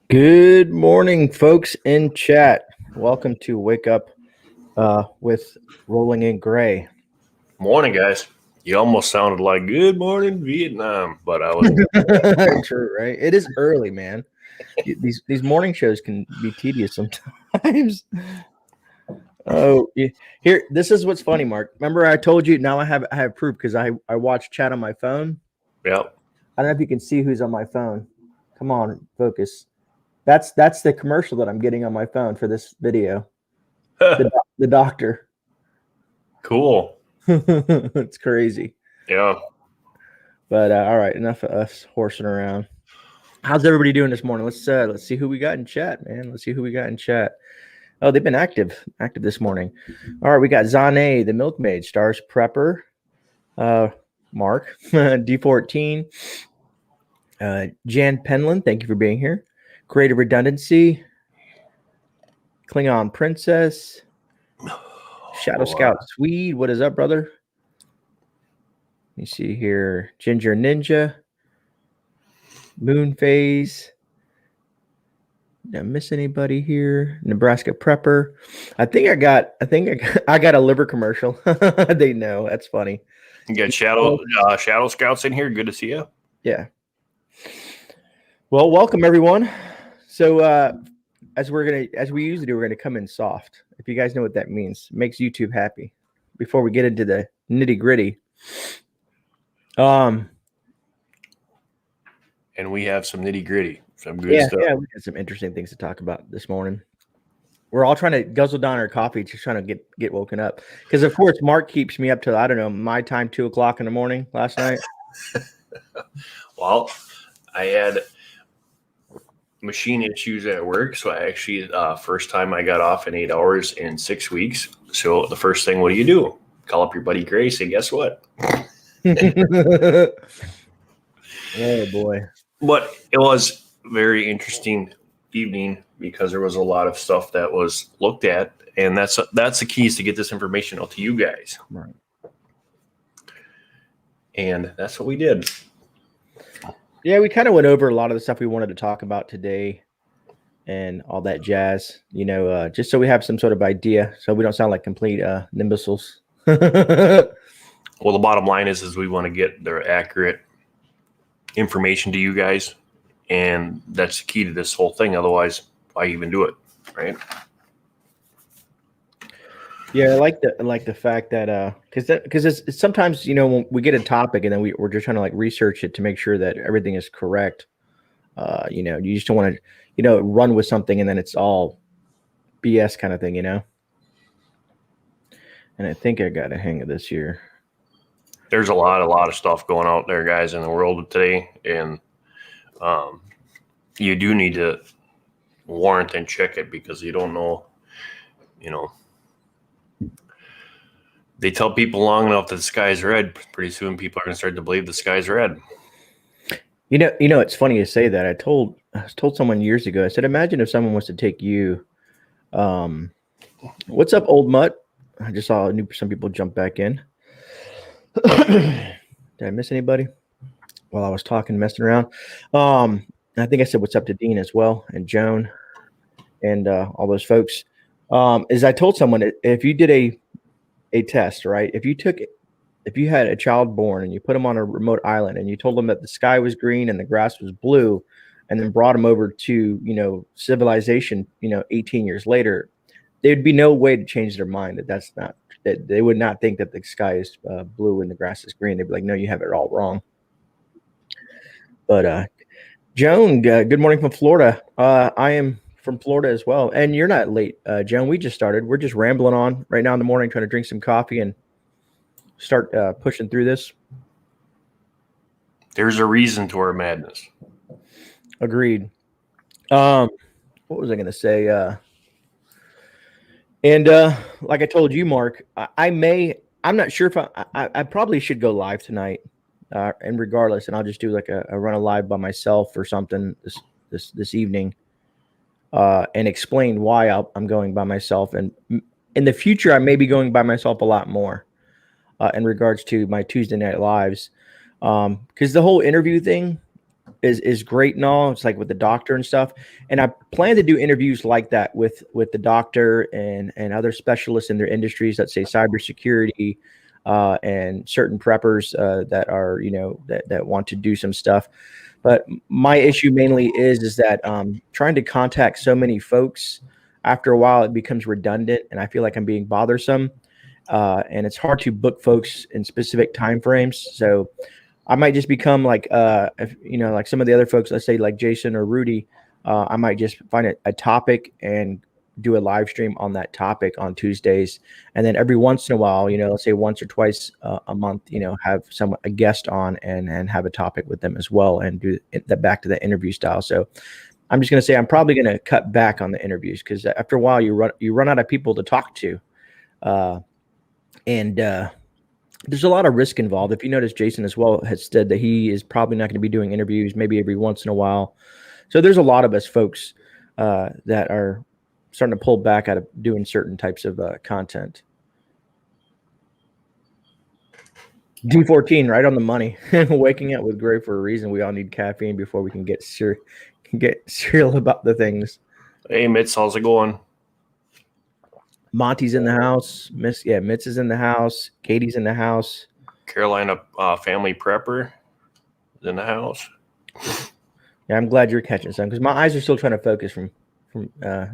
Good morning, folks in chat. Welcome to Wake Up with Rolling in Gray. Morning, guys. You almost sounded like "Good morning, Vietnam," but I was True, right? It is early, man. These morning shows can be tedious sometimes. Oh, here. This is what's funny, Mark. Remember, I told you. Now I have proof because I watch chat on my phone. Yep. I don't know if you can see who's on my phone. Come on, focus. That's the commercial that I'm getting on my phone for this video. The doctor. Cool. It's crazy. Yeah. But all right, enough of us horsing around. How's everybody doing this morning? Let's see who we got in chat, man. Let's see who we got in chat. Oh, they've been active this morning. All right, we got Zane, the milkmaid, Stars Prepper, Mark, D14, Jan Penland, thank you for being here. Creative Redundancy, Klingon Princess, Shadow Scout Swede, what is up, brother? Let me see here. Ginger Ninja, Moon Phase. Did I miss anybody here? Nebraska Prepper. I think I got a liver commercial. They know. That's funny. You got Shadow Scouts in here. Good to see you. Yeah. Well, welcome everyone. So as we usually do, we're gonna come in soft. If you guys know what that means, it makes YouTube happy. Before we get into the nitty gritty. And we have some nitty gritty, some good stuff. Yeah, we had some interesting things to talk about this morning. We're all trying to guzzle down our coffee, just trying to get woken up. Because of course, Mark keeps me up till I don't know my time, 2 o'clock in the morning last night. Well, I had machine issues at work, so I actually first time I got off in 8 hours in 6 weeks. So the first thing, what do? Call up your buddy Gray, say, guess what? Oh boy. But it was very interesting evening because there was a lot of stuff that was looked at, and that's the key, is to get this information out to you guys. Right. And that's what we did. Yeah, we kind of went over a lot of the stuff we wanted to talk about today and all that jazz, just so we have some sort of idea, so we don't sound like complete imbeciles. Well, the bottom line is we want to get their accurate information to you guys, and that's the key to this whole thing. Otherwise, why even do it, right? Yeah, I like the fact that because it's sometimes when we get a topic and then we're just trying to like research it to make sure that everything is correct. You just don't want to run with something and then it's all BS kind of thing, And I think I got a hang of this here. There's a lot of stuff going out there, guys, in the world today, and you do need to warrant and check it, because you don't know, they tell people long enough that the sky's red, pretty soon people are going to start to believe the sky's red. It's funny you say that. I was told someone years ago, I said, imagine if someone was to take you, what's up, old mutt? I just saw some people jump back in. Did I miss anybody while I was talking, messing around? I think I said what's up to Dean as well, and Joan, and all those folks. Is I told someone, if you did a test, right? If you had a child born and you put them on a remote island and you told them that the sky was green and the grass was blue, and then brought them over to civilization 18 years later, there'd be no way to change their mind that they would not think that the sky is blue and the grass is green. They'd be like, no, you have it all wrong. But Joan, good morning from Florida. I am from Florida as well, and you're not late, Joan. We just started. We're just rambling on right now in the morning, trying to drink some coffee and start pushing through this. There's a reason to our madness. Agreed. What was I going to say? And like I told you, Mark, I'm not sure if I probably should go live tonight, and regardless, and I'll just do like a run a live by myself or something this evening, and explain why I'm going by myself. And in the future, I may be going by myself a lot more in regards to my Tuesday night lives, because the whole interview thing is great and all. It's like with the doctor and stuff. And I plan to do interviews like that with the doctor and other specialists in their industries, let's say cybersecurity, and certain preppers that are, that want to do some stuff. But my issue mainly is that trying to contact so many folks, after a while it becomes redundant, and I feel like I'm being bothersome. And it's hard to book folks in specific time frames. So I might just become like, like some of the other folks, let's say like Jason or Rudy. I might just find a topic and do a live stream on that topic on Tuesdays. And then every once in a while, let's say once or twice a month, have a guest on and have a topic with them as well, and do that back to the interview style. So I'm just going to say, I'm probably going to cut back on the interviews, because after a while you run out of people to talk to. There's a lot of risk involved. If you notice, Jason as well has said that he is probably not going to be doing interviews, maybe every once in a while. So there's a lot of us folks that are starting to pull back out of doing certain types of content. D14, right on the money. Waking up with Grey for a reason. We all need caffeine before we can get serial about the things. Hey, Mitz, how's it going? Monty's in the house. Mitz is in the house. Katie's in the house. Carolina family prepper is in the house. Yeah, I'm glad you're catching some, because my eyes are still trying to focus from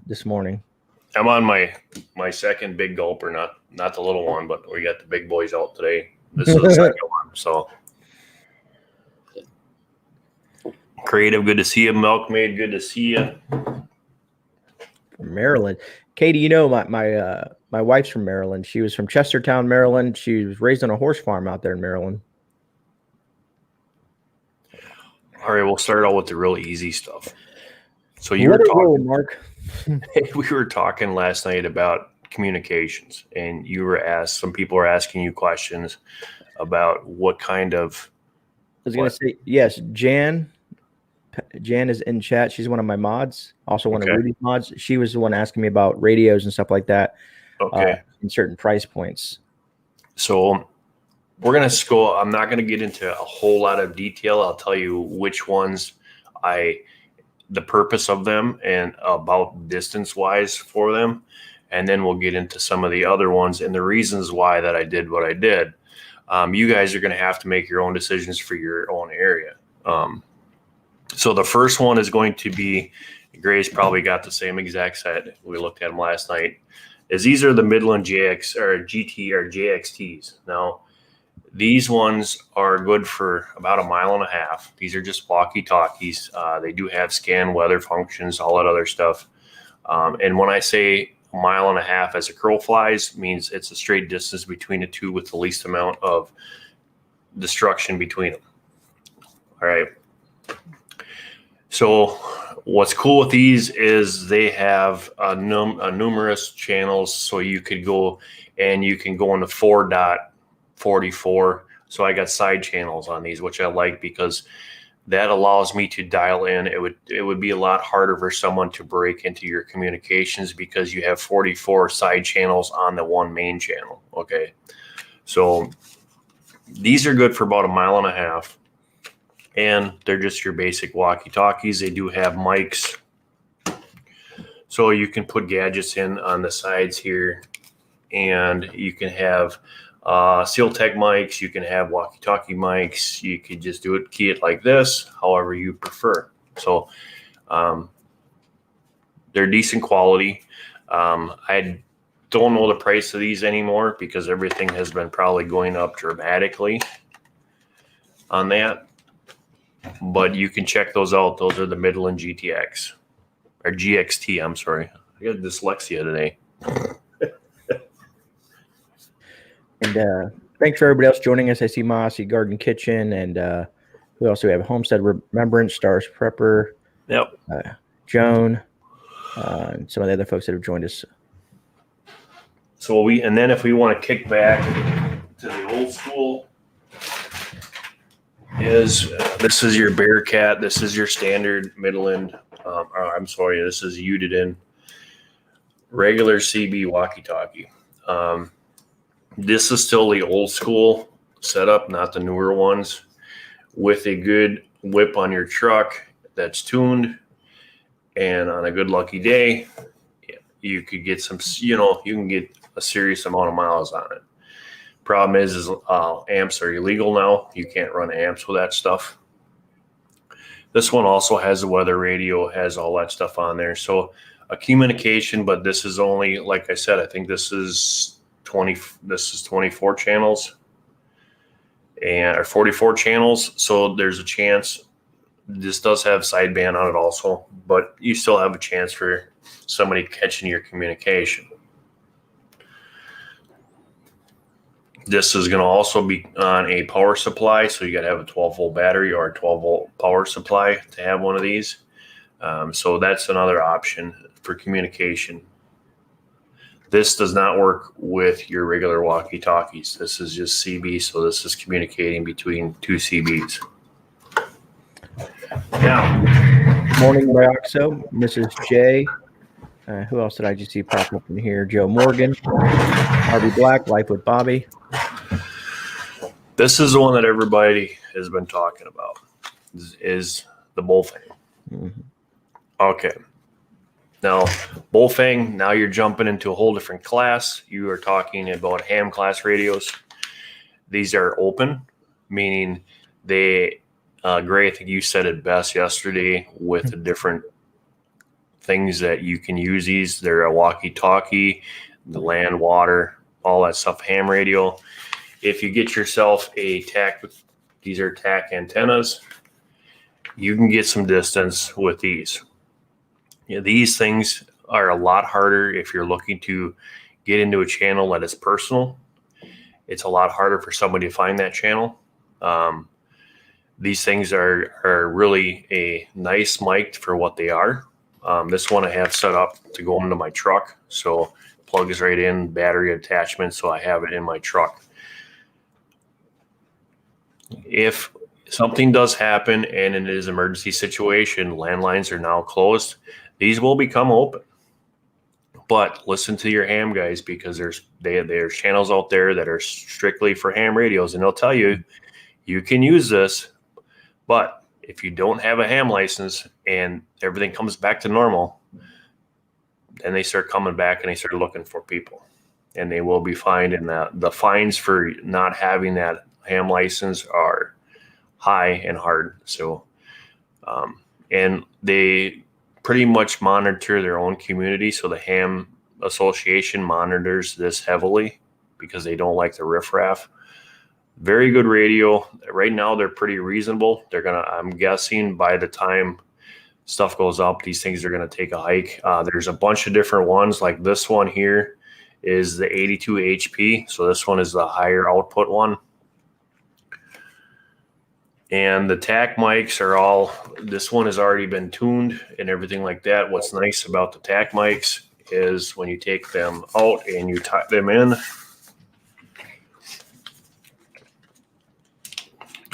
this morning. I'm on my second big gulper, not the little one, but we got the big boys out today. This is the second one. So Creative, good to see you. Milkmaid, good to see you. From Maryland. Katie, my wife's from Maryland. She was from Chestertown, Maryland. She was raised on a horse farm out there in Maryland. All right, we'll start out with the real easy stuff. So you were talking, Mark. we were talking last night about communications, and some people were asking you questions about what kind of. I was going to say, yes, Jan is in chat. She's one of my mods, also one of Rudy's mods. She was the one asking me about radios and stuff like that. Okay. In certain price points. So we're going to go. I'm not going to get into a whole lot of detail. I'll tell you which ones the purpose of them and about distance wise for them. And then we'll get into some of the other ones and the reasons why that I did what I did. You guys are going to have to make your own decisions for your own area. So the first one is going to be, Gray's probably got the same exact set. We looked at them last night. These are the Midland JX or GT or JXTs. Now, these ones are good for about 1.5 miles. These are just walkie-talkies. They do have scan weather functions, all that other stuff. And when I say 1.5 miles as a crow flies, means it's a straight distance between the two with the least amount of destruction between them. All right. So what's cool with these is they have numerous channels. So you could go and you can go into 4.44. So I got side channels on these, which I like because that allows me to dial in. It would be a lot harder for someone to break into your communications because you have 44 side channels on the one main channel. Okay. So these are good for about 1.5 miles. And they're just your basic walkie-talkies. They do have mics. So you can put gadgets in on the sides here. And you can have SealTech mics. You can have walkie-talkie mics. You could just key it like this, however you prefer. So they're decent quality. I don't know the price of these anymore because everything has been probably going up dramatically on that. But you can check those out. Those are the Midland GTX or GXT. I'm sorry. I got dyslexia today. And thanks for everybody else joining us. I see Mossy Garden Kitchen, and who else do we have? Homestead Remembrance, Stars Prepper. Yep. Joan, and some of the other folks that have joined us. So and then if we want to kick back to the old school, this is your Bearcat. This is your standard Midland. This is Udiden regular CB walkie-talkie. This is still the old school setup, not the newer ones, with a good whip on your truck that's tuned, and on a good lucky day, you could get some, you can get a serious amount of miles on it. Problem is amps are illegal now. You can't run amps with that stuff. This one also has a weather radio, has all that stuff on there. So a communication, but this is only, like I said, I think this is 24 channels or 44 channels. So there's a chance this does have sideband on it also, but you still have a chance for somebody catching your communication. This is going to also be on a power supply, so you got to have a 12-volt battery or a 12-volt power supply to have one of these. So that's another option for communication. This does not work with your regular walkie-talkies. This is just CB, so this is communicating between two CBs. Now, Morning, Brioxo, Mrs. J. Who else did I just see pop up in here? Joe Morgan, Harvey Black, Life with Bobby. This is the one that everybody has been talking about, is the Baofeng. Mm-hmm. Okay. Now, Baofeng, now you're jumping into a whole different class. You are talking about ham class radios. These are open, meaning they, Gray, I think you said it best yesterday with the different things that you can use these. They're a walkie-talkie, the land, water, all that stuff, ham radio. If you get yourself a tack, these are tack antennas, you can get some distance with these. These things are a lot harder if you're looking to get into a channel that is personal. It's a lot harder for somebody to find that channel. These things are really a nice mic for what they are. This one I have set up to go into my truck. So plugs right in, battery attachment, so I have it in my truck. If something does happen and it is an emergency situation, landlines are now closed, these will become open. But listen to your ham guys, because there's channels out there that are strictly for ham radios, and they'll tell you you can use this, but if you don't have a ham license and everything comes back to normal, then they start coming back and they start looking for people, and they will be fined. And the fines for not having that ham license are high and hard. So, and they pretty much monitor their own community. So the ham association monitors this heavily because they don't like the riffraff. Very good radio. Right now, they're pretty reasonable. I'm guessing by the time stuff goes up, these things are going to take a hike. There's a bunch of different ones. Like this one here is the 82 HP. So this one is the higher output one. And the tack mics are all, this one has already been tuned and everything like that. What's nice about the tack mics is when you take them out and you tie them in,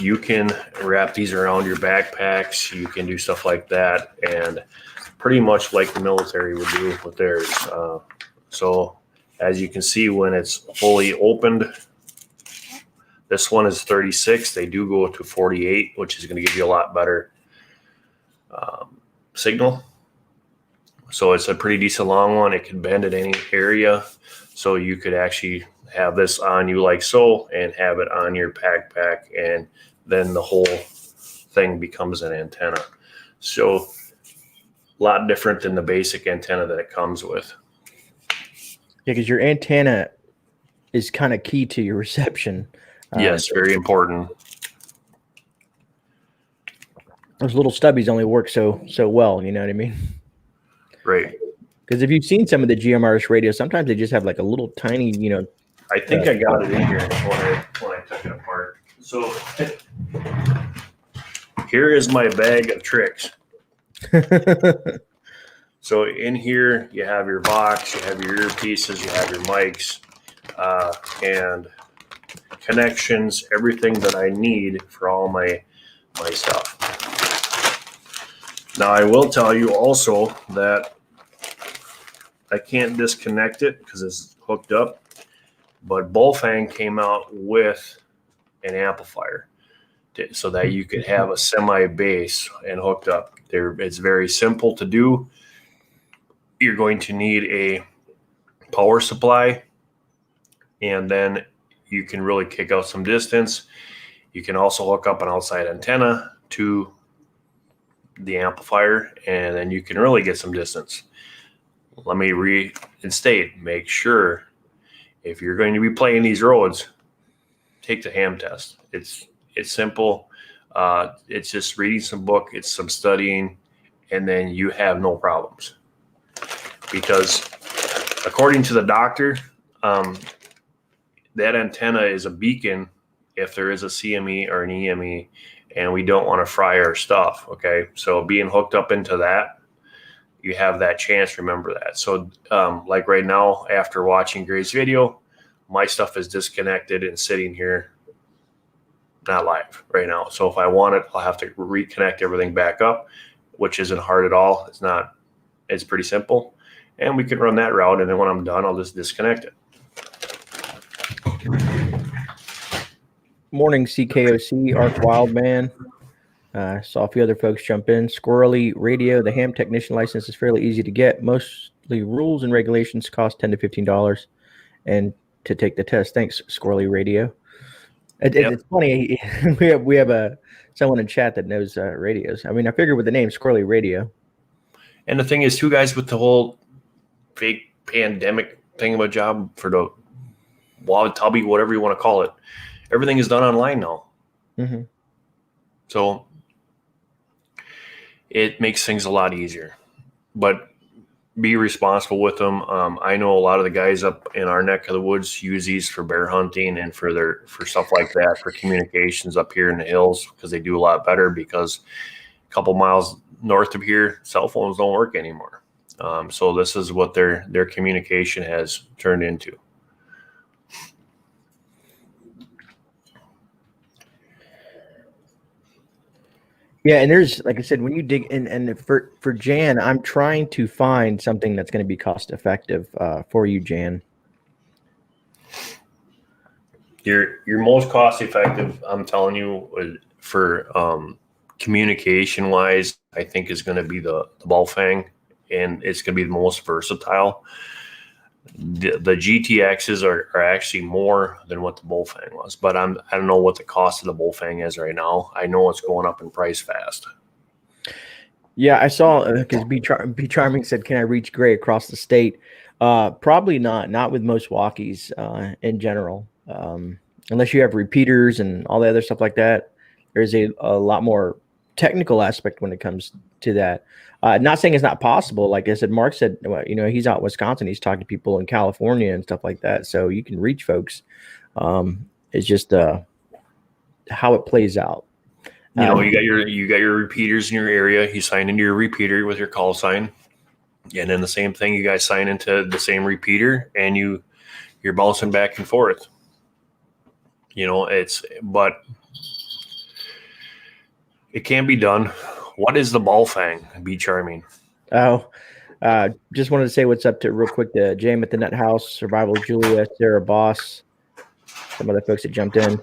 you can wrap these around your backpacks. You can do stuff like that, and pretty much like the military would do with theirs. So as you can see, when it's fully opened, this one is 36. They do go to 48, which is going to give you a lot better signal. So it's a pretty decent long one. It can bend in any area. So you could actually have this on you like so and have it on your backpack, and then the whole thing becomes an antenna. So a lot different than the basic antenna that it comes with. Yeah, because your antenna is kind of key to your reception. Yes, very important. Those little stubbies only work so well, you know what I mean? Right. Because if you've seen some of the GMRS radios, sometimes they just have like a little tiny, I think I got it in here when I took it apart. So here is my bag of tricks. So in here, you have your box, you have your earpieces, you have your mics, and connections, everything that I need for all my stuff. Now, I will tell you also that I can't disconnect it because it's hooked up, but Baofeng came out with an amplifier so that you could have a semi base and hooked up there. It's very simple to do. You're going to need a power supply, and then you can really kick out some distance. You can also hook up an outside antenna to the amplifier, and then you can really get some distance. Let me reinstate, make sure if you're going to be playing these roads, take the ham test. It's simple. It's just reading some book, it's some studying, and then you have no problems. Because according to the doctor, that antenna is a beacon if there is a CME or an EME, and we don't want to fry our stuff. Okay, so being hooked up into that, you have that chance. Remember that. So like right now, after watching Grey's video, my stuff is disconnected and sitting here, not live right now. So if I want it, I'll have to reconnect everything back up, which isn't hard at all. It's pretty simple, and we can run that route, and then when I'm done, I'll just disconnect it. Morning, CKOC, Arc Wildman. Saw a few other folks jump in. Squirrely Radio, the ham technician license is fairly easy to get. Mostly rules and regulations cost $10 to $15 and to take the test. Thanks, Squirrely Radio. It's funny. we have someone in chat that knows radios. I mean, I figured with the name Squirrely Radio. And the thing is, too, guys, with the whole fake pandemic thing of a job for the Walkie-talkie, whatever you want to call it, everything is done online now. Mm-hmm. So it makes things a lot easier. But be responsible with them. I know a lot of the guys up in our neck of the woods use these for bear hunting and for stuff like that, for communications up here in the hills, because they do a lot better, because a couple miles north of here, cell phones don't work anymore. So this is what their communication has turned into. Yeah, and there's, like I said, when you dig in, and for Jan, I'm trying to find something that's going to be cost effective for you, Jan. Your most cost effective, I'm telling you, for communication wise, I think is going to be the Baofeng, and it's going to be the most versatile. The GTXs are actually more than what the Baofeng was, but I don't know what the cost of the Baofeng is right now. I know it's going up in price fast. Yeah, I saw, because B Charming said, "Can I reach Grey across the state?" Probably not with most walkies in general, unless you have repeaters and all the other stuff like that. There's a lot more technical aspect when it comes to that. Not saying it's not possible. Like I said, Mark said, he's out in Wisconsin. He's talking to people in California and stuff like that. So you can reach folks. It's just how it plays out. You got your repeaters in your area. You sign into your repeater with your call sign, and then the same thing. You guys sign into the same repeater, and you're bouncing back and forth. But it can be done. What is the Baofeng? Be Charming. Oh, just wanted to say what's up to real quick to James at the Nut House, Survival Julia, Sarah Boss, some other folks that jumped in.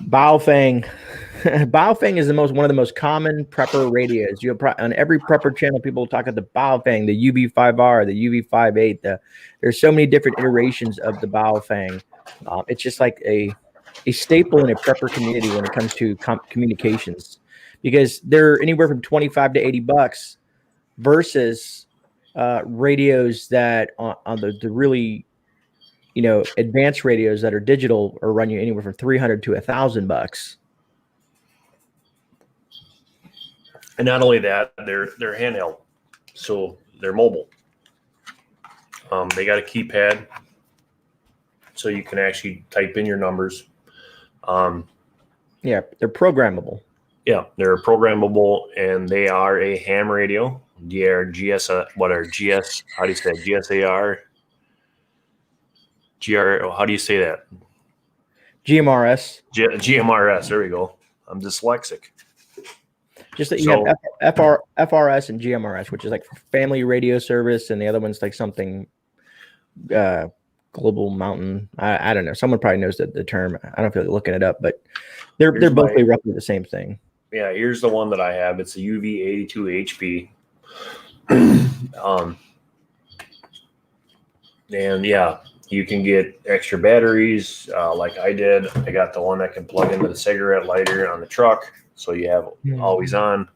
Baofeng. Baofeng is one of the most common prepper radios. On every prepper channel, people talk about the Baofeng, the UV5R, the UV58. There's so many different iterations of the Baofeng. It's just like a staple in a prepper community when it comes to communications, because they're anywhere from $25 to $80 versus radios that on the really advanced radios that are digital are run you anywhere from $300 to $1,000. And not only that, they're handheld, so they're mobile. They got a keypad, so you can actually type in your numbers. Yeah, they're programmable. Yeah, they're programmable, and they are a ham radio. They are GS. What are GS? How do you say it? GSAR? GR? How do you say that? GMRS. GMRS. There we go. I'm dyslexic. Just that you have FRS and GMRS, which is like family radio service, and the other one's like something global mountain. I don't know. Someone probably knows the term. I don't feel like looking it up, but they're Here's both my- roughly the same thing. Yeah, here's the one that I have. It's a UV82 HP. And yeah, you can get extra batteries like I did. I got the one that can plug into the cigarette lighter on the truck, so you have always on.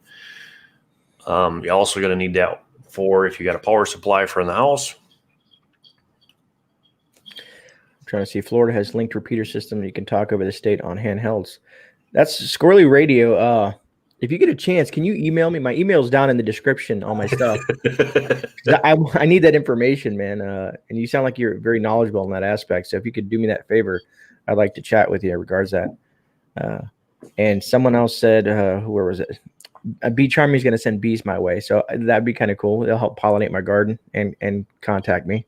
You're also going to need that for if you got a power supply for in the house. I'm trying to see. Florida has linked repeater system. You can talk over the state on handhelds. That's Squirrely Radio. If you get a chance, can you email me? My email's down in the description, all my stuff. I need that information, man. And you sound like you're very knowledgeable in that aspect. So if you could do me that favor, I'd like to chat with you in regards to that. And someone else said, where was it? Bee Charming is going to send bees my way. So that'd be kind of cool. They'll help pollinate my garden and contact me.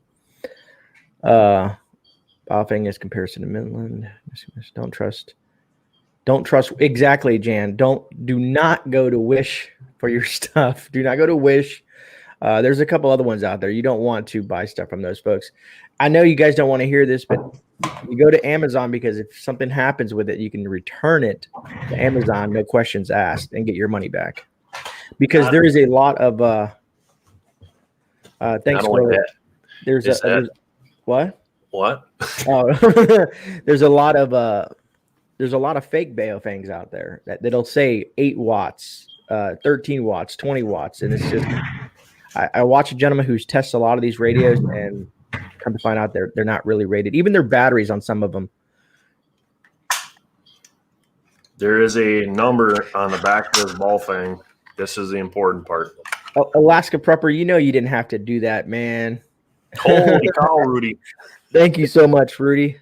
Baofeng is comparison to Midland. Don't trust exactly, Jan. Do not go to Wish for your stuff. Do not go to Wish. There's a couple other ones out there. You don't want to buy stuff from those folks. I know you guys don't want to hear this, but you go to Amazon because if something happens with it, you can return it to Amazon, no questions asked, and get your money back. Because there is a lot of thanks for that. There's what? What? Oh, there's a lot of fake Baofengs out there that'll say 8 watts, 13 watts, 20 watts, and it's just. I watch a gentleman who's tests a lot of these radios, and come to find out they're not really rated. Even their batteries on some of them. There is a number on the back of this Baofeng. This is the important part. Alaska Prepper, you know you didn't have to do that, man. Holy cow, Rudy. Thank you so much, Rudy.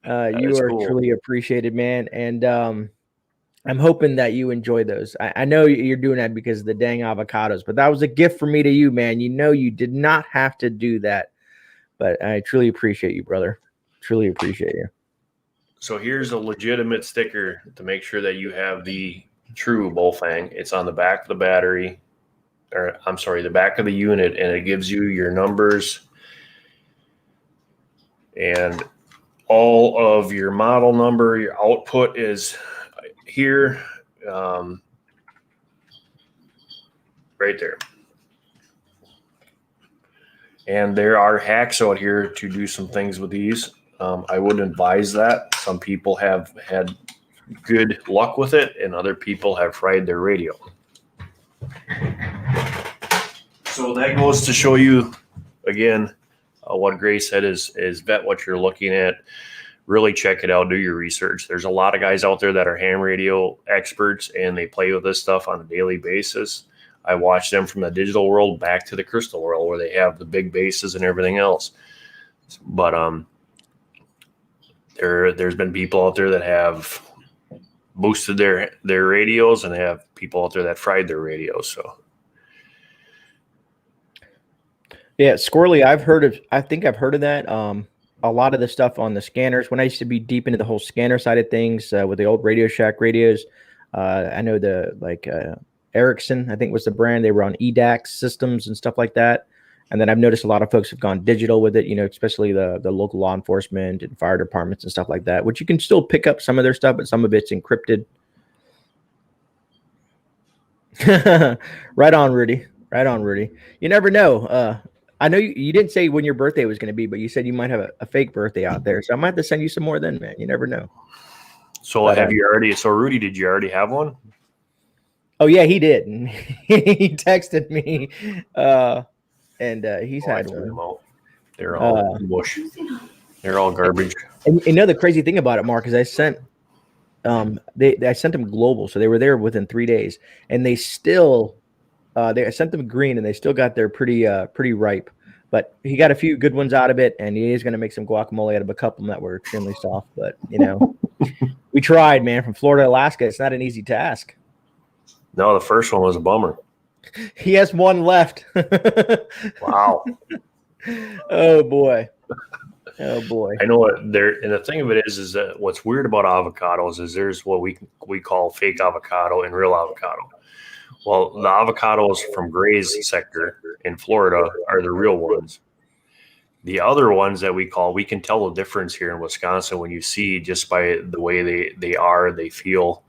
You are cool. truly appreciated, man. And I'm hoping that you enjoy those. I know you're doing that because of the dang avocados, but that was a gift for me to you, man. You know you did not have to do that. But I truly appreciate you, brother. Truly appreciate you. So here's a legitimate sticker to make sure that you have the true Baofeng. It's on the back of the battery, or I'm sorry, the back of the unit, and it gives you your numbers and all of your model number. Your output is here, right there. And there are hacks out here to do some things with these. I wouldn't advise that. Some people have had good luck with it, and other people have fried their radio. So that goes to show you, again, what Grey said is vet what you're looking at. Really check it out. Do your research. There's a lot of guys out there that are ham radio experts, and they play with this stuff on a daily basis. I watch them from the digital world back to the crystal world where they have the big bases and everything else. But there's been people out there that have boosted their radios, and they have people out there that fried their radios. So yeah, Squirrely, I think I've heard of that. A lot of the stuff on the scanners, when I used to be deep into the whole scanner side of things with the old Radio Shack radios, I know Ericsson, I think was the brand. They were on EDAX systems and stuff like that. And then I've noticed a lot of folks have gone digital with it, especially the local law enforcement and fire departments and stuff like that, which you can still pick up some of their stuff, but some of it's encrypted. Right on, Rudy. Right on, Rudy. You never know. I know you didn't say when your birthday was going to be, but you said you might have a fake birthday out there. So I might have to send you some more then, man. You never know. So Rudy, did you already have one? Oh yeah, he did. He texted me, and he's had one. They're all mush. They're all garbage. And the crazy thing about it, Mark, is I sent I sent them global, so they were there within 3 days, and they still I sent them green, and they still got there pretty ripe. But he got a few good ones out of it, and he is going to make some guacamole out of a couple that were extremely soft. But we tried, man. From Florida to Alaska, it's not an easy task. No, the first one was a bummer. He has one left. Wow. Oh boy. Oh boy. I know what there, and the thing of it is that what's weird about avocados is there's what we call fake avocado and real avocado. Well, the avocados from Grey's sector in Florida are the real ones. The other ones that we can tell the difference here in Wisconsin when you see just by the way they feel.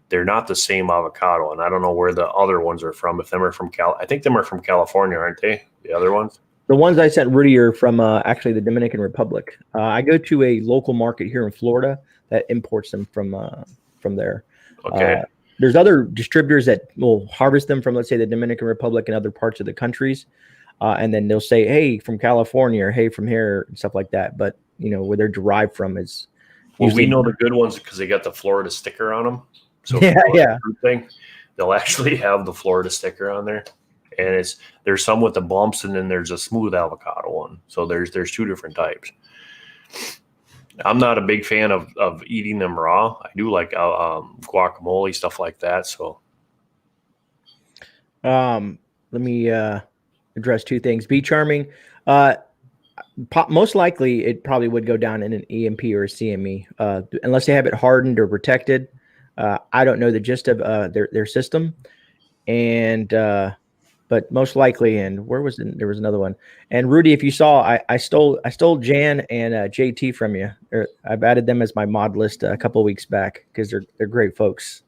They're not the same avocado, and I don't know where the other ones are from. If them are from I think them are from California, aren't they? The other ones? The ones I sent Rudy are from actually the Dominican Republic. I go to a local market here in Florida that imports them from there. Okay. There's other distributors that will harvest them from, let's say, the Dominican Republic and other parts of the countries, and then they'll say, "Hey, from California," or "Hey, from here," and stuff like that. But where they're derived from is. Well, we know the good ones because they got the Florida sticker on them. So yeah. Thing, they'll actually have the Florida sticker on there, and there's some with the bumps, and then there's a smooth avocado one. So there's two different types. I'm not a big fan of eating them raw. I do like guacamole, stuff like that. So, let me address two things. Bee charming. Most likely, it probably would go down in an EMP or a CME, unless they have it hardened or protected. I don't know the gist of their system, and but most likely. And where was it? There was another one. And Rudy, if you saw, I stole Jan and JT from you. I've added them as my mod list a couple of weeks back because they're great folks.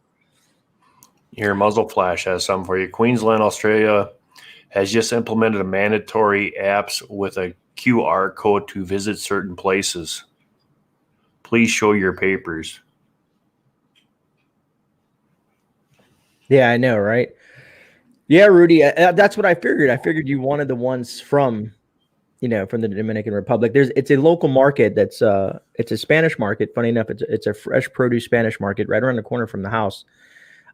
Here, Muzzle Flash has some for you. Queensland, Australia, has just implemented a mandatory apps with a QR code to visit certain places. Please show your papers. Yeah, I know, right? Yeah, Rudy, that's what I figured. I figured you wanted the ones from the Dominican Republic. It's a local market it's a Spanish market. Funny enough, it's a fresh produce Spanish market right around the corner from the house.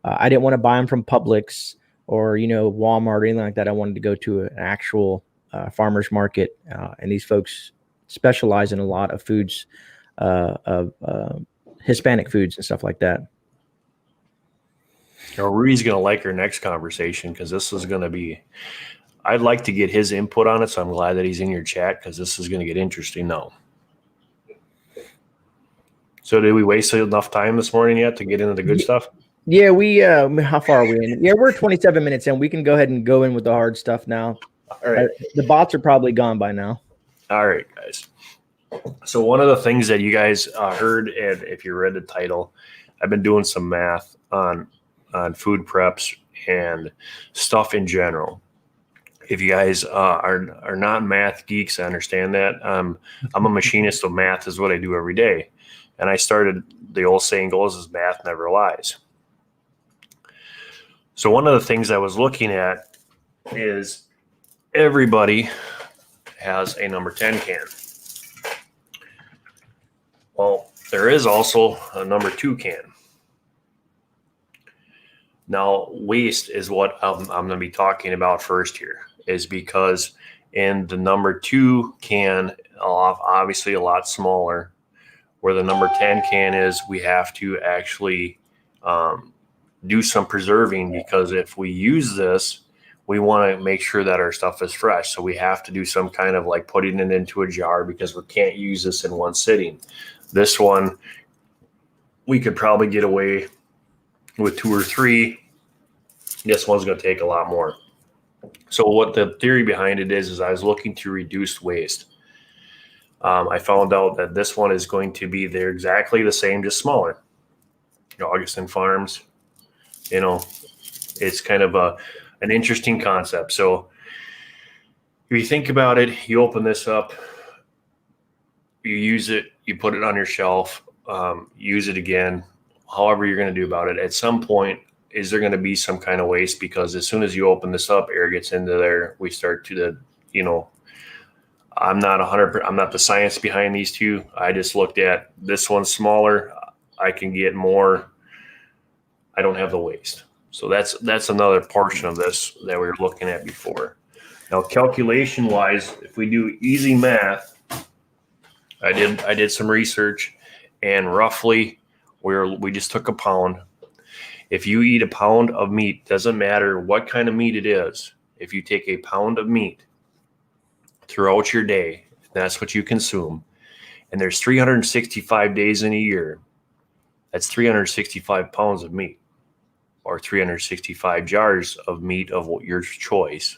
I didn't want to buy them from Publix or Walmart or anything like that. I wanted to go to an actual farmer's market, and these folks specialize in a lot of foods, of Hispanic foods and stuff like that. Rudy's going to like our next conversation because this is going to be, I'd like to get his input on it, so I'm glad that he's in your chat because this is going to get interesting now. So did we waste enough time this morning yet to get into the good stuff? Yeah, we how far are we in? Yeah, we're 27 minutes in. We can go ahead and go in with the hard stuff now. All right. The bots are probably gone by now. All right, guys. So one of the things that you guys heard, and if you read the title, I've been doing some math on food preps and stuff in general. If you guys are not math geeks, I understand that. I'm a machinist, so math is what I do every day. And I started, the old saying goes, is math never lies. So one of the things I was looking at is everybody has a number 10 can. Well, there is also a number 2 can. Now, waste is what I'm going to be talking about first here, is because in the number 2 can, obviously a lot smaller, where the number 10 can is, we have to actually do some preserving, because if we use this, we want to make sure that our stuff is fresh. So we have to do some kind of like putting it into a jar, because we can't use this in one sitting. This one, we could probably get away with 2 or 3. This one's going to take a lot more. So what the theory behind it is I was looking to reduce waste. I found out that this one is going to be there exactly the same, just smaller. Augustin Farms, it's kind of an interesting concept. So if you think about it, you open this up, you use it, you put it on your shelf, use it again, however you're going to do about it. At some point, is there going to be some kind of waste? Because as soon as you open this up, air gets into there. We start to I'm not the science behind these two. I just looked at this one's smaller. I can get more. I don't have the waste. So that's another portion of this that we were looking at before. Now, calculation wise, if we do easy math, I did some research, and roughly we just took a pound. If you eat a pound of meat, doesn't matter what kind of meat it is. If you take a pound of meat throughout your day, that's what you consume, and there's 365 days in a year, that's 365 pounds of meat, or 365 jars of meat of your choice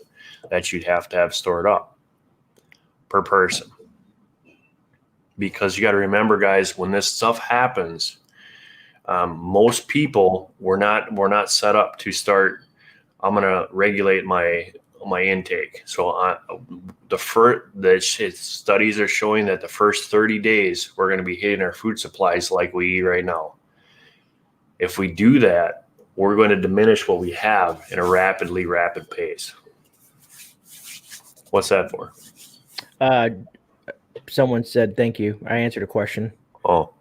that you'd have to have stored up per person. because you got to remember, guys, when this stuff happens, most people we're not set up to start. I'm going to regulate my intake. So the studies are showing that the first 30 days we're going to be hitting our food supplies like we eat right now. If we do that, we're going to diminish what we have in a rapid pace. What's that for? Someone said thank you. I answered a question. Oh.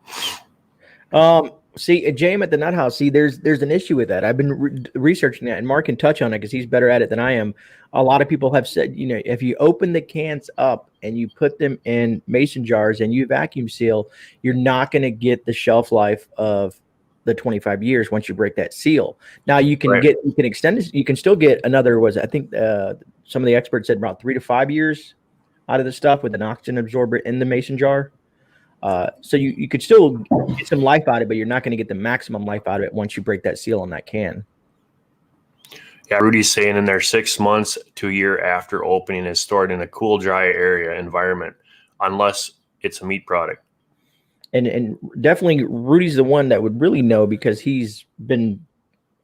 See, Jam at the Nut House. See, there's an issue with that. I've been researching that, and Mark can touch on it because he's better at it than I am. A lot of people have said, you know, if you open the cans up and you put them in mason jars and you vacuum seal, you're not going to get the shelf life of the 25 years once you break that seal. Now you can you can extend it. You can still get another. I think some of the experts said about 3 to 5 years out of the stuff with an oxygen absorber in the mason jar. So you could still get some life out of it, but you're not going to get the maximum life out of it once you break that seal on that can. Yeah, Rudy's saying in there 6 months to a year after opening is stored in a cool, dry area environment, unless it's a meat product. And definitely Rudy's the one that would really know because he's been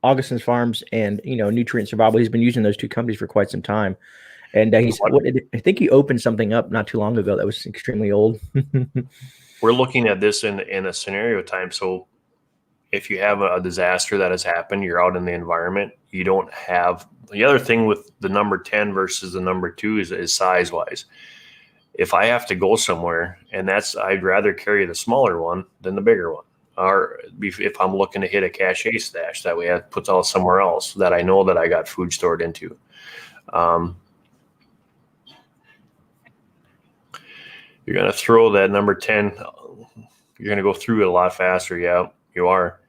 Augustin's Farms and, you know, Nutrient Survival. He's been using those two companies for quite some time. And I think he opened something up not too long ago that was extremely old. We're looking at this in a scenario time. So if you have a disaster that has happened, you're out in the environment, you don't have the other thing with the number 10 versus the number 2 is size wise. If I have to go somewhere, and I'd rather carry the smaller one than the bigger one. Or if I'm looking to hit a cache stash that we have put out somewhere else that I know that I got food stored into. You're going to throw that number 10. You're going to go through it a lot faster. Yeah, you are.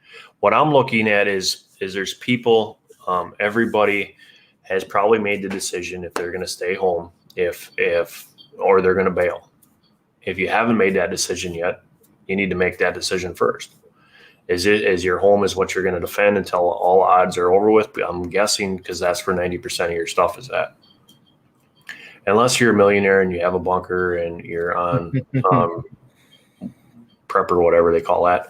What I'm looking at is there's people, everybody has probably made the decision if they're going to stay home, or they're going to bail. If you haven't made that decision yet, you need to make that decision first. Is your home is what you're going to defend until all odds are over with? I'm guessing because that's where 90% of your stuff is at. Unless you're a millionaire and you have a bunker and you're on prep or whatever they call that.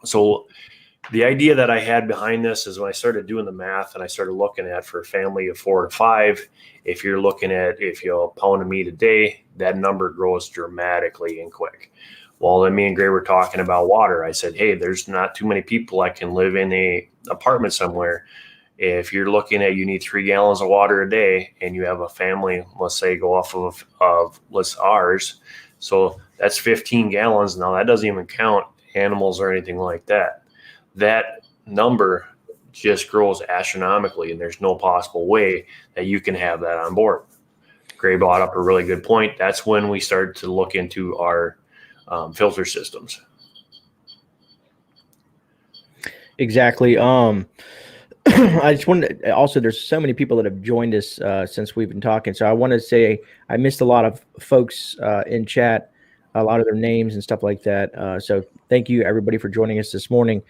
So the idea that I had behind this is when I started doing the math and I started looking at for a family of 4 or 5, if you're looking at, if you a pound of meat a day, that number grows dramatically and quick. Well, then me and Gray were talking about water. I said, hey, there's not too many people that can live in a apartment somewhere. If you're looking at you need 3 gallons of water a day and you have a family, let's say go off of ours. So that's 15 gallons. Now that doesn't even count animals or anything like that. That number just grows astronomically and there's no possible way that you can have that on board. Gray brought up a really good point. That's when we started to look into our filter systems. Exactly. I just wanted to, also, there's so many people that have joined us since we've been talking. So I want to say I missed a lot of folks in chat, a lot of their names and stuff like that. So thank you everybody for joining us this morning.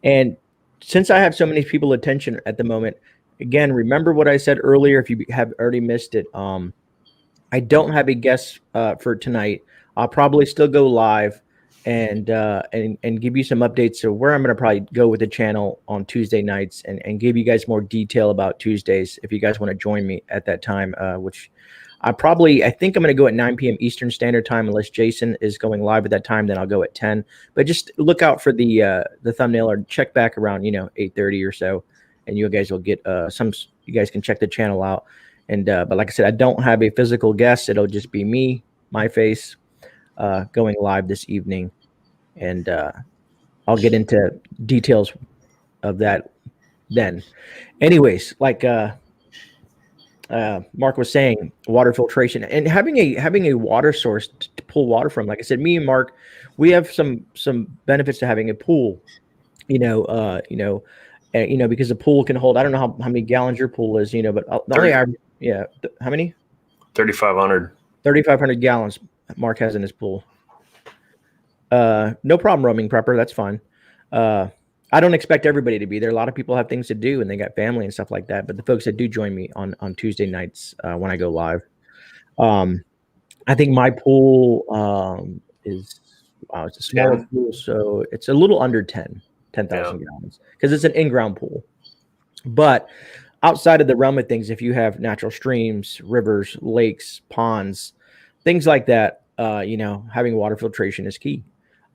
And since I have so many people attention at the moment, again, remember what I said earlier. If you have already missed it, I don't have a guest for tonight. I'll probably still go live and give you some updates of where I'm going to probably go with the channel on Tuesday nights and give you guys more detail about Tuesdays if you guys want to join me at that time, which I think I'm going to go at 9 p.m. Eastern Standard Time unless Jason is going live at that time. Then I'll go at 10. But just look out for the thumbnail or check back around 8:30 or so, and you guys will get you guys can check the channel out. And but like I said, I don't have a physical guest. It'll just be me, my face, going live this evening. And I'll get into details of that then. Anyways, like Mark was saying, water filtration and having a water source to pull water from. Like I said, me and Mark, we have some benefits to having a pool. Because the pool can hold. I don't know how many gallons your pool is, but the only how many? 3,500. 3,500 gallons Mark has in his pool. No problem, roaming prepper. That's fine. I don't expect everybody to be there. A lot of people have things to do and they got family and stuff like that. But the folks that do join me on Tuesday nights when I go live, I think my pool is it's a smaller 10? pool, so it's a little under 10,000 gallons because it's an in-ground pool. But outside of the realm of things, if you have natural streams, rivers, lakes, ponds, things like that, having water filtration is key.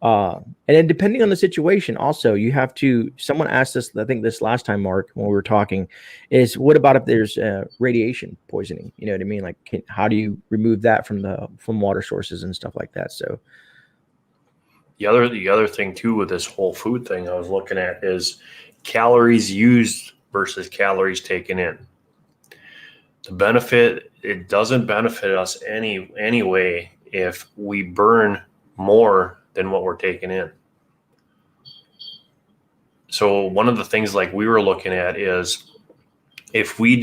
And then depending on the situation, also you have to. Someone asked us, I think this last time, Mark, when we were talking, is what about if there's radiation poisoning? You know what I mean? Like, how do you remove that from water sources and stuff like that? So The other thing too with this whole food thing I was looking at is calories used versus calories taken in. It doesn't benefit us any way if we burn more than what we're taking in. So one of the things like we were looking at is if we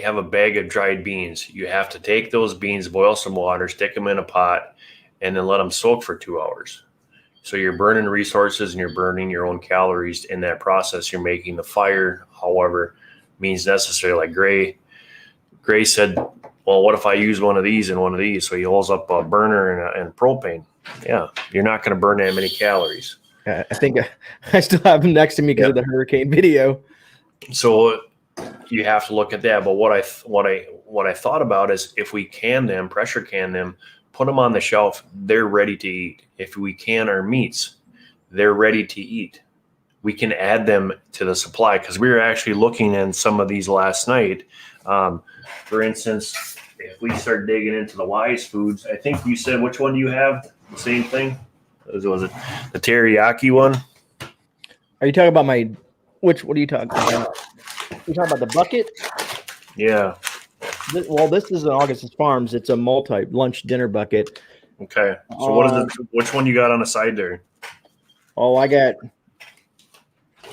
have a bag of dried beans, you have to take those beans, boil some water, stick them in a pot, and then let them soak for 2 hours. So you're burning resources and you're burning your own calories in that process. You're making the fire, however, means necessary. Like Gray said, well, what if I use one of these and one of these? So he holds up a burner and propane. Yeah, you're not going to burn that many calories. I think I still have them next to me because of the hurricane video. So you have to look at that. But what I thought about is if we can them, pressure can them, put them on the shelf, they're ready to eat. If we can our meats, they're ready to eat. We can add them to the supply because we were actually looking at some of these last night. For instance, if we start digging into the Wise Foods, I think you said, which one do you have? The same thing? Was it the teriyaki one? Are you talking about what are you talking about? You talking about the bucket? Yeah. This is an Augustus Farms. It's a multi-lunch dinner bucket. Okay. So what is it? Which one you got on the side there? Oh, I got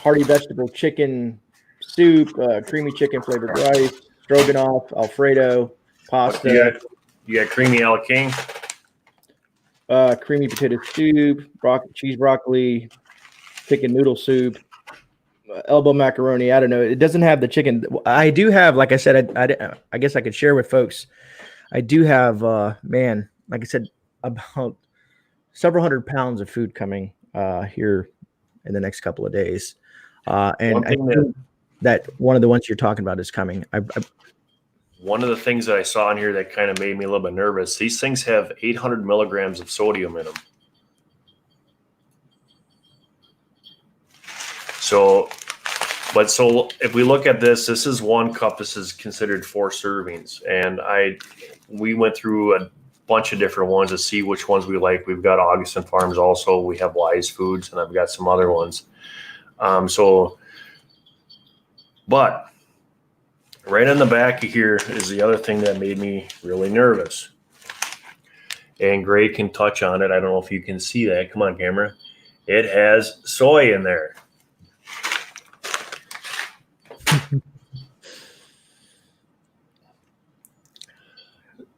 hearty vegetable chicken soup, creamy chicken flavored rice, stroganoff, Alfredo, pasta. You got creamy Al King? Creamy potato soup, cheese broccoli, chicken noodle soup, elbow macaroni. I don't know. It doesn't have the chicken. I do have, like I said, I guess I could share with folks. I do have, like I said, about several hundred pounds of food coming here in the next couple of days. And I think that one of the ones you're talking about is coming. One of the things that I saw in here that kind of made me a little bit nervous, these things have 800 milligrams of sodium in them. So if we look at this is 1 cup. This is considered 4 servings. And we went through a bunch of different ones to see which ones we like. We've got Augustin Farms also. We have Wise Foods, and I've got some other ones. But right on the back of here is the other thing that made me really nervous. And Gray can touch on it. I don't know if you can see that. Come on, camera. It has soy in there.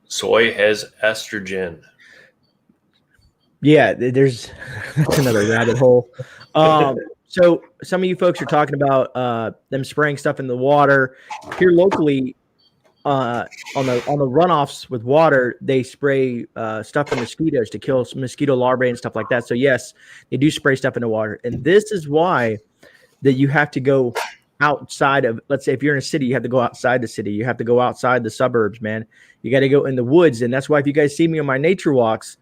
Soy has estrogen. Yeah, that's another rabbit hole. So some of you folks are talking about them spraying stuff in the water. Here locally, on the runoffs with water, they spray stuff for mosquitoes to kill mosquito larvae and stuff like that. So yes, they do spray stuff in the water, and this is why that you have to go outside of. Let's say if you're in a city, you have to go outside the city. You have to go outside the suburbs, man. You got to go in the woods, and that's why if you guys see me on my nature walks,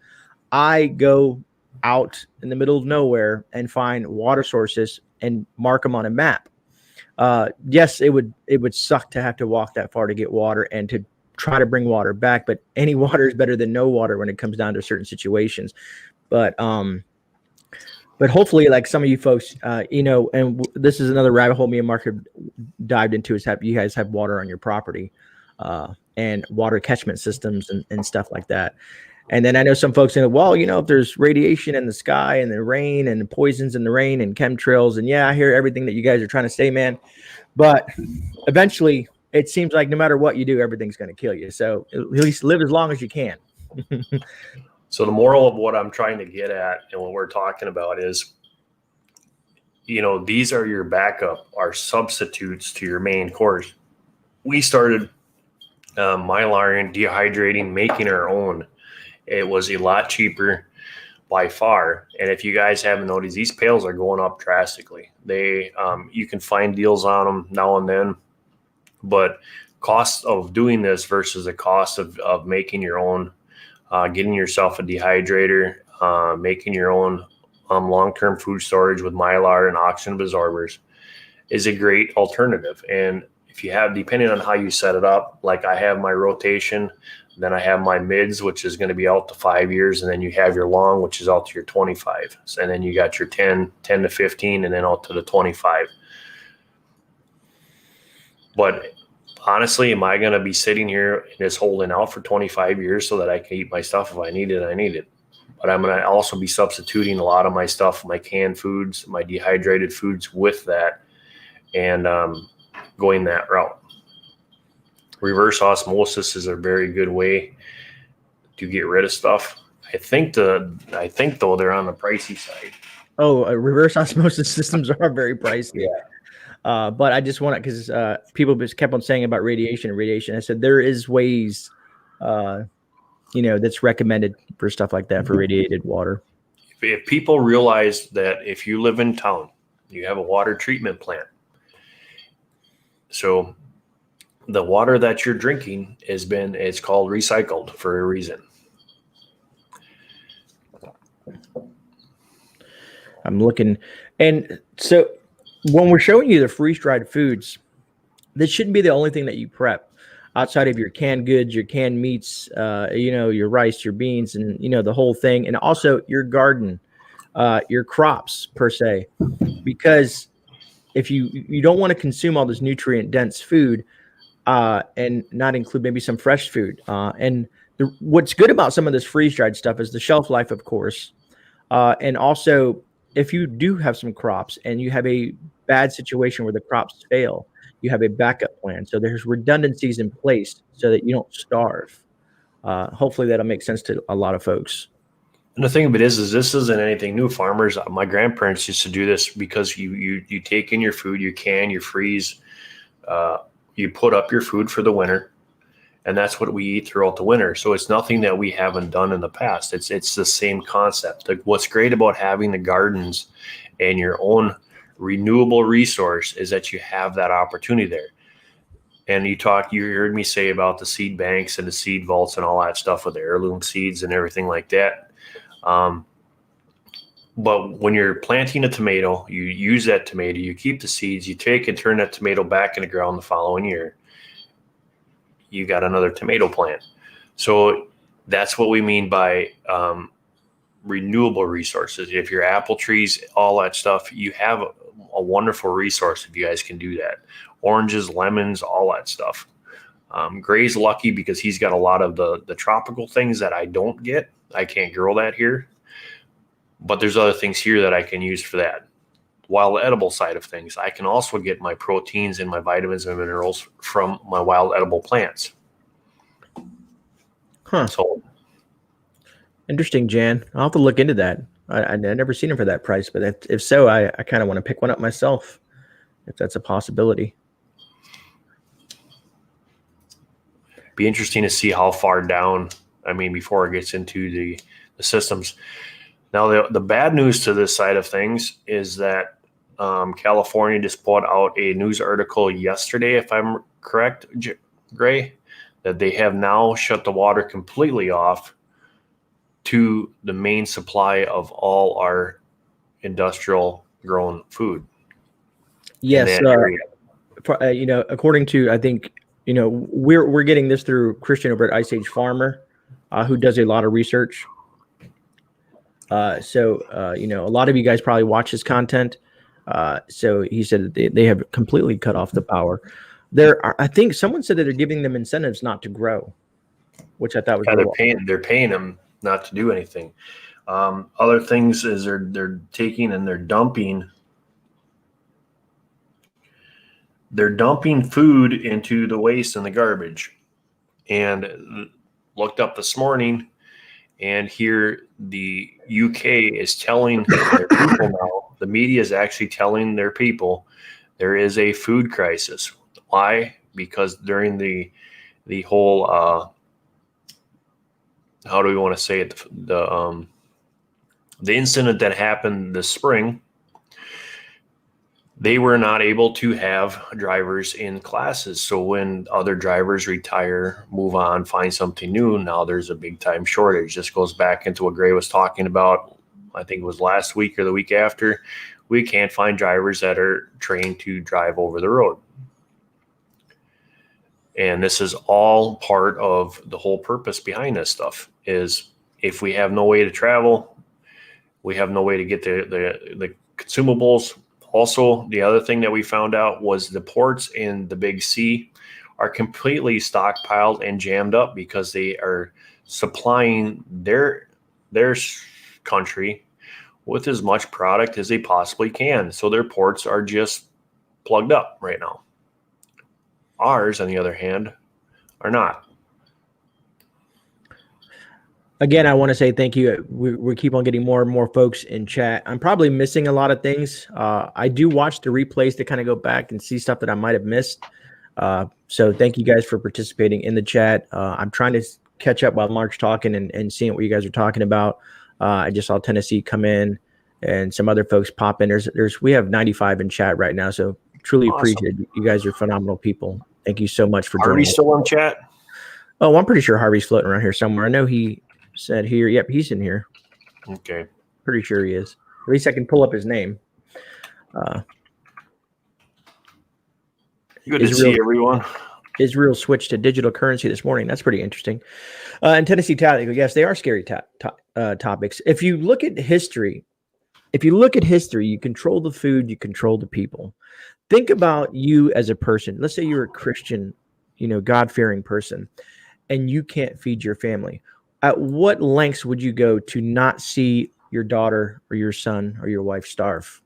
I go out in the middle of nowhere and find water sources and mark them on a map. Yes, it would suck to have to walk that far to get water and to try to bring water back, but any water is better than no water when it comes down to certain situations. But hopefully, like some of you folks, and this is another rabbit hole me and Mark have dived into, is you guys have water on your property and water catchment systems and stuff like that. And then I know some folks say, well, if there's radiation in the sky and the rain and poisons in the rain and chemtrails, and yeah, I hear everything that you guys are trying to say, man. But eventually, it seems like no matter what you do, everything's going to kill you. So at least live as long as you can. So the moral of what I'm trying to get at and what we're talking about is, these are your backup, our substitutes to your main course. We started Mylar and dehydrating, making our own. It was a lot cheaper by far. And if you guys haven't noticed, these pails are going up drastically. They, you can find deals on them now and then, but cost of doing this versus the cost of making your own, getting yourself a dehydrator, making your own long-term food storage with Mylar and oxygen absorbers is a great alternative. And if you have, depending on how you set it up, like I have my rotation, then I have my mids, which is going to be out to 5 years. And then you have your long, which is out to your 25. So, and then you got your 10 to 15, and then out to the 25. But honestly, am I going to be sitting here and just holding out for 25 years so that I can eat my stuff? If I need it, I need it. But I'm going to also be substituting a lot of my stuff, my canned foods, my dehydrated foods with that, and going that route. Reverse osmosis is a very good way to get rid of stuff. I think though they're on the pricey side. Oh, reverse osmosis systems are very pricey. Yeah. But I just want to, because people just kept on saying about radiation. I said there is ways, that's recommended for stuff like that, for radiated water. If people realize that if you live in town, you have a water treatment plant. So the water that you're drinking it's called recycled for a reason. I'm looking. And so when we're showing you the freeze-dried foods, this shouldn't be the only thing that you prep outside of your canned goods, your canned meats, your rice, your beans, and, the whole thing. And also your garden, your crops per se, because if you don't want to consume all this nutrient dense food, and not include maybe some fresh food. And what's good about some of this freeze-dried stuff is the shelf life, of course. And also, if you do have some crops and you have a bad situation where the crops fail, you have a backup plan. So there's redundancies in place so that you don't starve. Hopefully that'll make sense to a lot of folks. And the thing of it is this isn't anything new. Farmers, my grandparents used to do this because you take in your food, you can, you freeze, you put up your food for the winter, and that's what we eat throughout the winter. So it's nothing that we haven't done in the past. It's the same concept. Like, what's great about having the gardens and your own renewable resource is that you have that opportunity there. And you heard me say about the seed banks and the seed vaults and all that stuff with the heirloom seeds and everything like that. But when you're planting a tomato, you use that tomato, you keep the seeds, you take and turn that tomato back in the ground the following year. You got another tomato plant. So that's what we mean by renewable resources. If your apple trees, all that stuff, you have a wonderful resource if you guys can do that. Oranges, lemons, all that stuff. Grey's lucky because he's got a lot of the tropical things that I don't get. I can't grow that here. But there's other things here that I can use for that. Wild edible side of things, I can also get my proteins and my vitamins and minerals from my wild edible plants. Huh. So interesting, Jan. I'll have to look into that. I've never seen them for that price, but if so, I kind of want to pick one up myself, if that's a possibility. Be interesting to see how far down, before it gets into the systems. Now, the bad news to this side of things is that California just put out a news article yesterday, if I'm correct, Grey, that they have now shut the water completely off to the main supply of all our industrial grown food. Yes, according to, I think, we're getting this through Christian over at Ice Age Farmer, who does a lot of research. So a lot of you guys probably watch his content. So he said that they have completely cut off the power. I think someone said that they're giving them incentives not to grow, which I thought was they're paying them not to do anything. Other things is they're taking and they're dumping food into the waste and the garbage. And looked up this morning, and here the UK is telling their people now, the media is actually telling their people there is a food crisis. Why? Because during the the whole how do we want to say it, the incident that happened this spring. They were not able to have drivers in classes. So when other drivers retire, move on, find something new, now there's a big time shortage. This goes back into what Grey was talking about, I think it was last week or the week after. We can't find drivers that are trained to drive over the road. And this is all part of the whole purpose behind this stuff, is if we have no way to travel, we have no way to get the consumables. Also, the other thing that we found out was the ports in the Big C are completely stockpiled and jammed up because they are supplying their country with as much product as they possibly can. So their ports are just plugged up right now. Ours, on the other hand, are not. Again, I want to say thank you. We keep on getting more and more folks in chat. I'm probably missing a lot of things. I do watch the replays to kind of go back and see stuff that I might have missed. So thank you guys for participating in the chat. I'm trying to catch up while Mark's talking and seeing what you guys are talking about. I just saw Tennessee come in and some other folks pop in. We have 95 in chat right now. So truly appreciate it. You guys are phenomenal people. Thank you so much for joining. Harvey's still in chat? Oh, I'm pretty sure Harvey's floating around here somewhere. I know he said here. Yep, he's in here. Okay. Pretty sure he is. At least I can pull up his name. Good to see everyone. Israel switched to digital currency this morning. That's pretty interesting. And Tennessee tactical, yes, they are scary topics. If you look at history, you control the food, you control the people. Think about you as a person. Let's say you're a Christian, God-fearing person, and you can't feed your family. At what lengths would you go to not see your daughter or your son or your wife starve?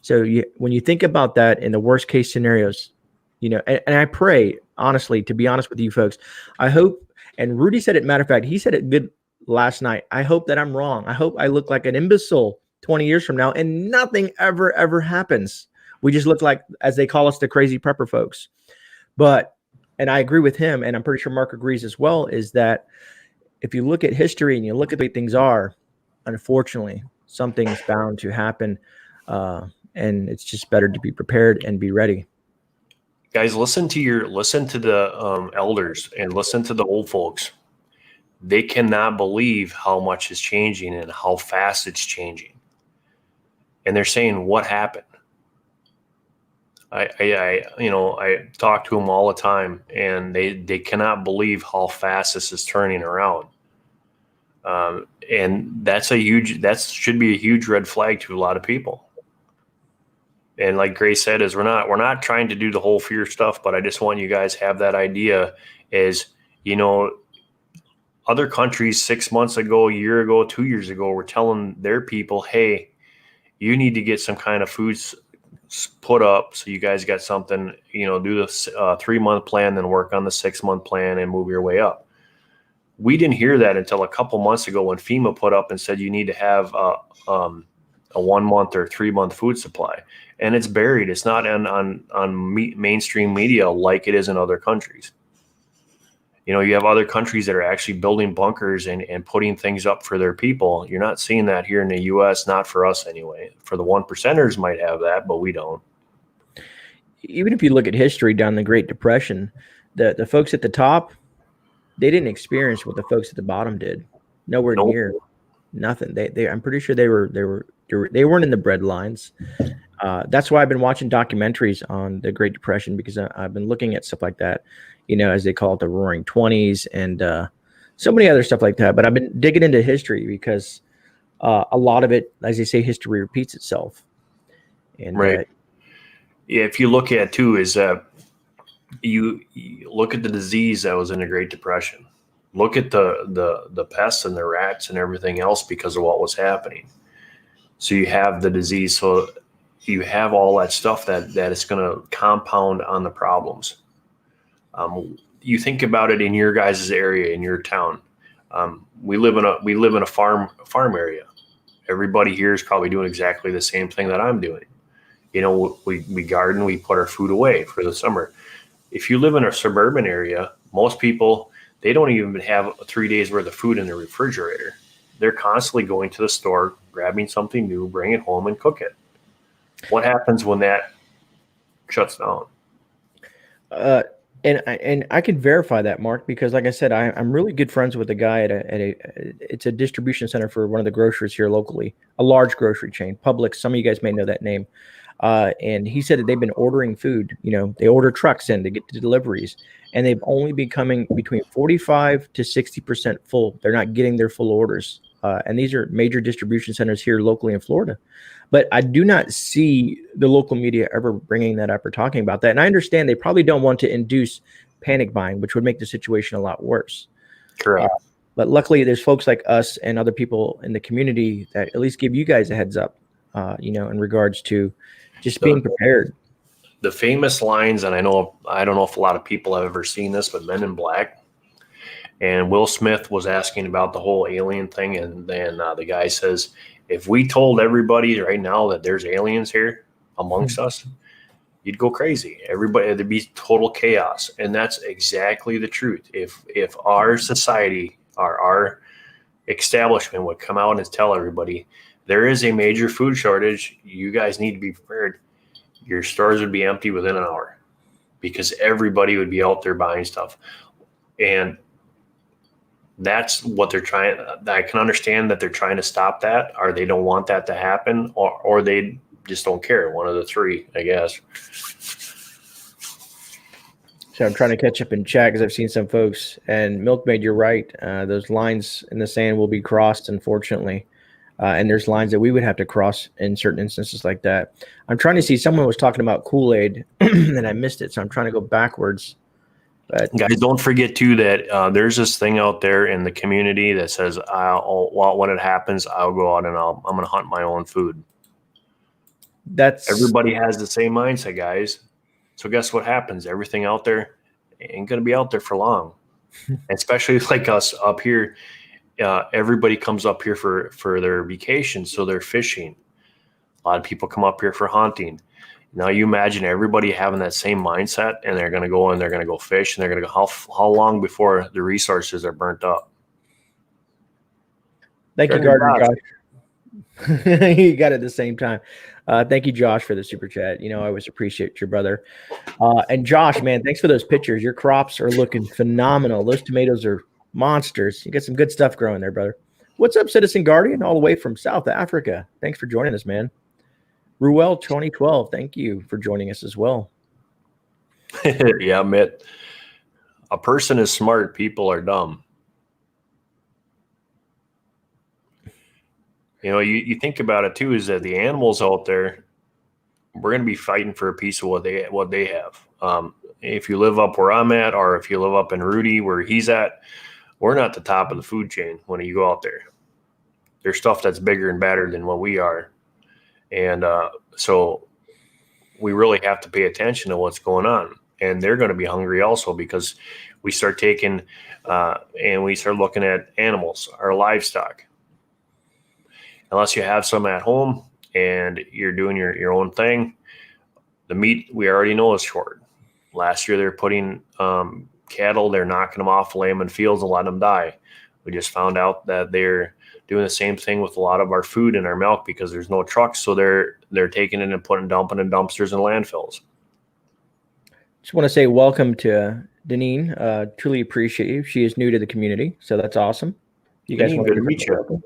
So when you think about that in the worst case scenarios, and I pray, honestly, to be honest with you folks, I hope, and Rudy said it, matter of fact, he said it good last night. I hope that I'm wrong. I hope I look like an imbecile 20 years from now and nothing ever happens. We just look like, as they call us, the crazy prepper folks. And I agree with him, and I'm pretty sure Mark agrees as well, is that if you look at history and you look at the way things are, unfortunately, something's bound to happen. And it's just better to be prepared and be ready. Guys, listen to the elders and listen to the old folks. They cannot believe how much is changing and how fast it's changing. And they're saying, what happened? I talk to them all the time, and they cannot believe how fast this is turning around. And that should be a huge red flag to a lot of people. And like Grey said, is we're not trying to do the whole fear stuff, but I just want you guys to have that idea is, other countries 6 months ago, a year ago, 2 years ago, were telling their people, hey, you need to get some kind of foods put up so you guys got something, do the 3-month plan, then work on the 6-month plan and move your way up. We didn't hear that until a couple months ago when FEMA put up and said you need to have a 1 month or 3 month food supply, and it's buried. It's not on mainstream media like it is in other countries. You have other countries that are actually building bunkers and putting things up for their people. You're not seeing that here in the U.S., not for us anyway. For the 1%ers might have that, but we don't. Even if you look at history down the Great Depression, the folks at the top, they didn't experience what the folks at the bottom did. Nowhere near, nothing. I'm pretty sure they weren't in the bread lines. That's why I've been watching documentaries on the Great Depression, because I've been looking at stuff like that, as they call it, the Roaring 20s and so many other stuff like that. But I've been digging into history because a lot of it, as they say, history repeats itself. And right. Yeah, if you look at too, is that you look at the disease that was in the Great Depression. Look at the pests and the rats and everything else because of what was happening. So you have the disease. So you have all that stuff that is going to compound on the problems. You think about it in your guys' area, in your town. We live in a farm area. Everybody here is probably doing exactly the same thing that I'm doing. We garden, we put our food away for the summer. If you live in a suburban area, Most people, they don't even have 3 days worth of food in their refrigerator. They're constantly going to the store, grabbing something new, bring it home and cook it. What happens when that shuts down? And I can verify that, Mark, because like I said, I'm really good friends with a guy it's a distribution center for one of the groceries here locally, a large grocery chain, Publix. Some of you guys may know that name. And he said that they've been ordering food. They order trucks in to get the deliveries, and they've only been coming between 45 to 60% full. They're not getting their full orders. And these are major distribution centers here locally in Florida. But I do not see the local media ever bringing that up or talking about that. And I understand they probably don't want to induce panic buying, which would make the situation a lot worse. Correct. But luckily, there's folks like us and other people in the community that at least give you guys a heads up, in regards to just being prepared. The famous lines, and I don't know if a lot of people have ever seen this, but Men in Black. And Will Smith was asking about the whole alien thing, and then the guy says, if we told everybody right now that there's aliens here amongst us, you'd go crazy. Everybody, there'd be total chaos. And that's exactly the truth. If our society, our establishment would come out and tell everybody there is a major food shortage, you guys need to be prepared, your stores would be empty within an hour because everybody would be out there buying stuff. And that's what they're trying. I can understand that they're trying to stop that, or they don't want that to happen, or they just don't care. One of the three, I guess. So I'm trying to catch up in chat because I've seen some folks. And Milkmaid, you're right. Those lines in the sand will be crossed, unfortunately. And there's lines that we would have to cross in certain instances like that. I'm trying to see. Someone was talking about Kool-Aid, and I missed it. So I'm trying to go backwards. But guys, don't forget too that there's this thing out there in the community that says, when it happens, I'll go out and I'm going to hunt my own food. Everybody has the same mindset, guys. So guess what happens? Everything out there ain't going to be out there for long. Especially like us up here. Everybody comes up here for their vacation, so they're fishing. A lot of people come up here for hunting. Now you imagine everybody having that same mindset, and they're going to go and they're going to go fish, and they're going to go how long before the resources are burnt up? Thank you, Gardner Josh. You got it at the same time. Thank you, Josh, for the super chat. I always appreciate your brother. And Josh, man, thanks for those pictures. Your crops are looking phenomenal. Those tomatoes are monsters. You got some good stuff growing there, brother. What's up, Citizen Guardian, all the way from South Africa? Thanks for joining us, man. Ruel 2012, thank you for joining us as well. Yeah, Mitt. A person is smart, people are dumb. You think about it too, is that the animals out there, we're going to be fighting for a piece of what they have. If you live up where I'm at, or if you live up in Rudy where he's at, we're not the top of the food chain when you go out there. There's stuff that's bigger and badder than what we are. And so we really have to pay attention to what's going on. And they're going to be hungry also, because we start taking and we start looking at animals, our livestock. Unless you have some at home and you're doing your own thing, the meat we already know is short. Last year they're putting cattle, they're knocking them off, laying them in fields and letting them die. We just found out that they're doing the same thing with a lot of our food and our milk, because there's no trucks, so they're taking it and dumping in dumpsters and landfills. Just want to say welcome to Deneen. Truly appreciate you. She is new to the community, so that's awesome. You guys want to meet you.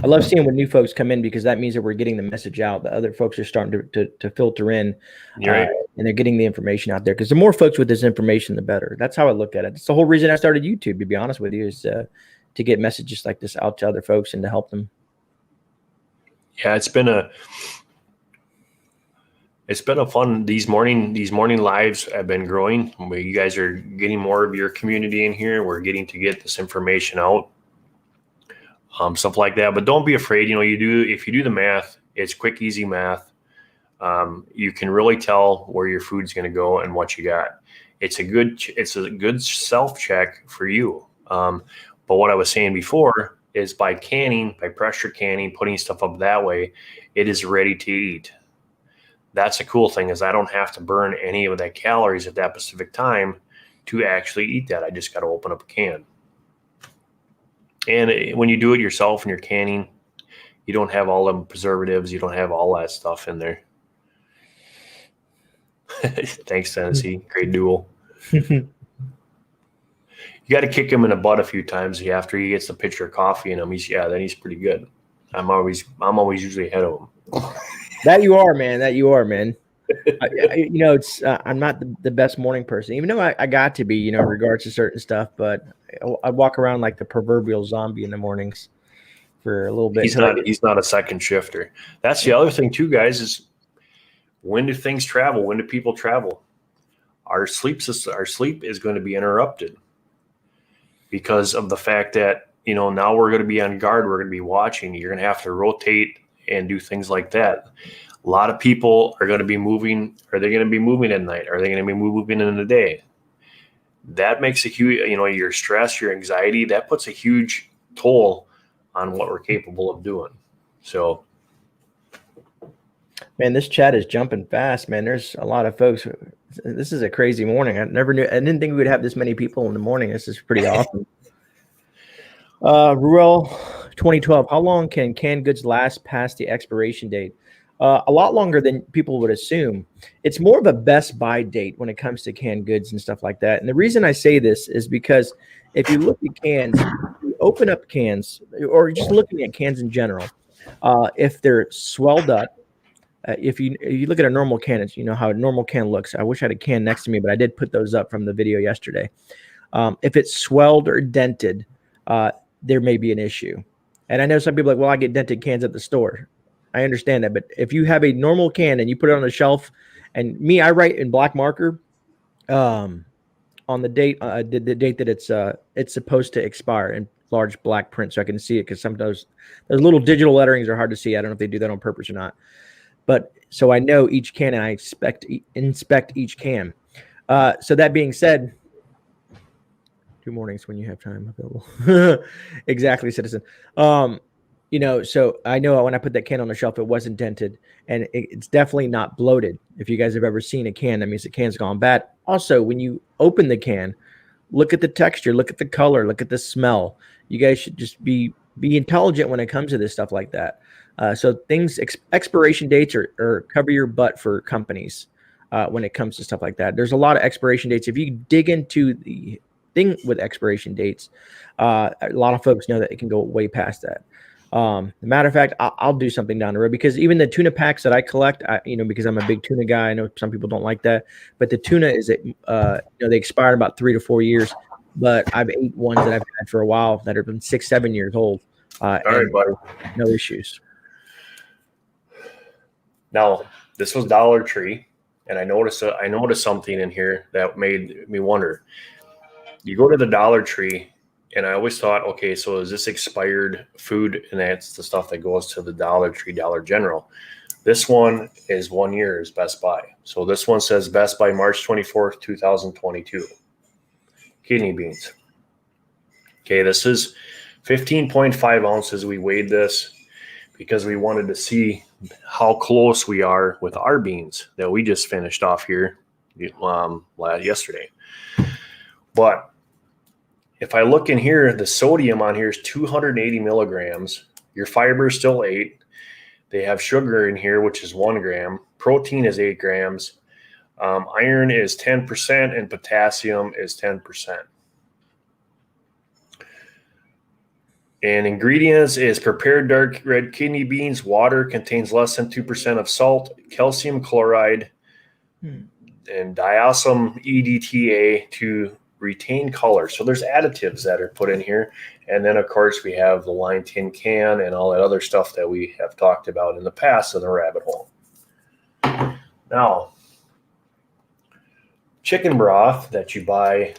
I love seeing when new folks come in, because that means that we're getting the message out. The other folks are starting to filter in, right. And they're getting the information out there. Because the more folks with this information, the better. That's how I look at it. It's the whole reason I started YouTube, to be honest with you, is to get messages like this out to other folks and to help them. Yeah, it's been a fun. These morning lives have been growing. You guys are getting more of your community in here. We're getting to get this information out. Stuff like that, but don't be afraid. If you do the math, it's quick, easy math. You can really tell where your food's going to go and what you got. It's a good self check for you. But what I was saying before is by pressure canning, putting stuff up that way, it is ready to eat. that's a cool thing, is I don't have to burn any of that calories at that specific time to actually eat that. I just got to open up a can. And when you do it yourself and you're canning, you don't have all them preservatives. You don't have all that stuff in there. Thanks, Tennessee. Great duel. You got to kick him in the butt a few times after he gets the pitcher of coffee in him. Then he's pretty good. I'm always usually ahead of him. That you are, man. It's I'm not the best morning person, even though I got to be, in regards to certain stuff. But I walk around like the proverbial zombie in the mornings for a little bit. He's not a second shifter. That's the other thing too, guys, is when do things travel? When do people travel? Our sleep is going to be interrupted because of the fact that, now we're going to be on guard. We're going to be watching. You're going to have to rotate and do things like that. A lot of people are going to be moving. Are they going to be moving at night? Are they going to be moving in the day? That makes a huge, your stress, your anxiety, that puts a huge toll on what we're capable of doing. So, man, this chat is jumping fast, man. There's a lot of folks. This is a crazy morning. I didn't think we would have this many people in the morning. This is pretty awesome. Ruel 2012. How long can canned goods last past the expiration date? A lot longer than people would assume. It's more of a best buy date when it comes to canned goods and stuff like that. And the reason I say this is because if you look at cans, you open up cans, or just looking at cans in general, if they're swelled up, if you look at a normal can, it's, how a normal can looks. I wish I had a can next to me, but I did put those up from the video yesterday. If it's swelled or dented, there may be an issue. And I know some people are like, well, I get dented cans at the store. I understand that. But if you have a normal can and you put it on the shelf, and I write in black marker on the date, the date that it's supposed to expire in large black print, so I can see it, because sometimes those little digital letterings are hard to see. I don't know if they do that on purpose or not. But so I know each can, and I inspect each can. So that being said, 2 mornings when you have time available. Exactly, citizen. So I know when I put that can on the shelf, it wasn't dented, and it's definitely not bloated. If you guys have ever seen a can, that means the can's gone bad. Also, when you open the can, look at the texture, look at the color, look at the smell. You guys should just be intelligent when it comes to this stuff like that. So things, expiration dates or cover your butt for companies when it comes to stuff like that. There's a lot of expiration dates. If you dig into the thing with expiration dates, a lot of folks know that it can go way past that. Matter of fact, I'll do something down the road, because even the tuna packs that I collect, because I'm a big tuna guy, I know some people don't like that, but the tuna is, they expire in about 3 to 4 years, but I've ate ones that I've had for a while that have been 6, 7 years old. all right, buddy. No issues. Now, this was Dollar Tree, and I noticed something in here that made me wonder. You go to the Dollar Tree, and I always thought, okay, so is this expired food? And that's the stuff that goes to the Dollar Tree, Dollar General. This one is 1 year, is Best Buy. So this one says Best Buy March 24th, 2022. Kidney beans. Okay, this is 15.5 ounces. We weighed this because we wanted to see how close we are with our beans that we just finished off here yesterday. But if I look in here, the sodium on here is 280 milligrams. Your fiber is still 8. They have sugar in here, which is 1 gram. Protein is 8 grams. Iron is 10%, and potassium is 10%. And ingredients is prepared dark red kidney beans. Water contains less than 2% of salt, calcium chloride, and diosum EDTA to retain color. So there's additives that are put in here. And then, of course, we have the line tin can and all that other stuff that we have talked about in the past in the rabbit hole. Now, chicken broth that you buy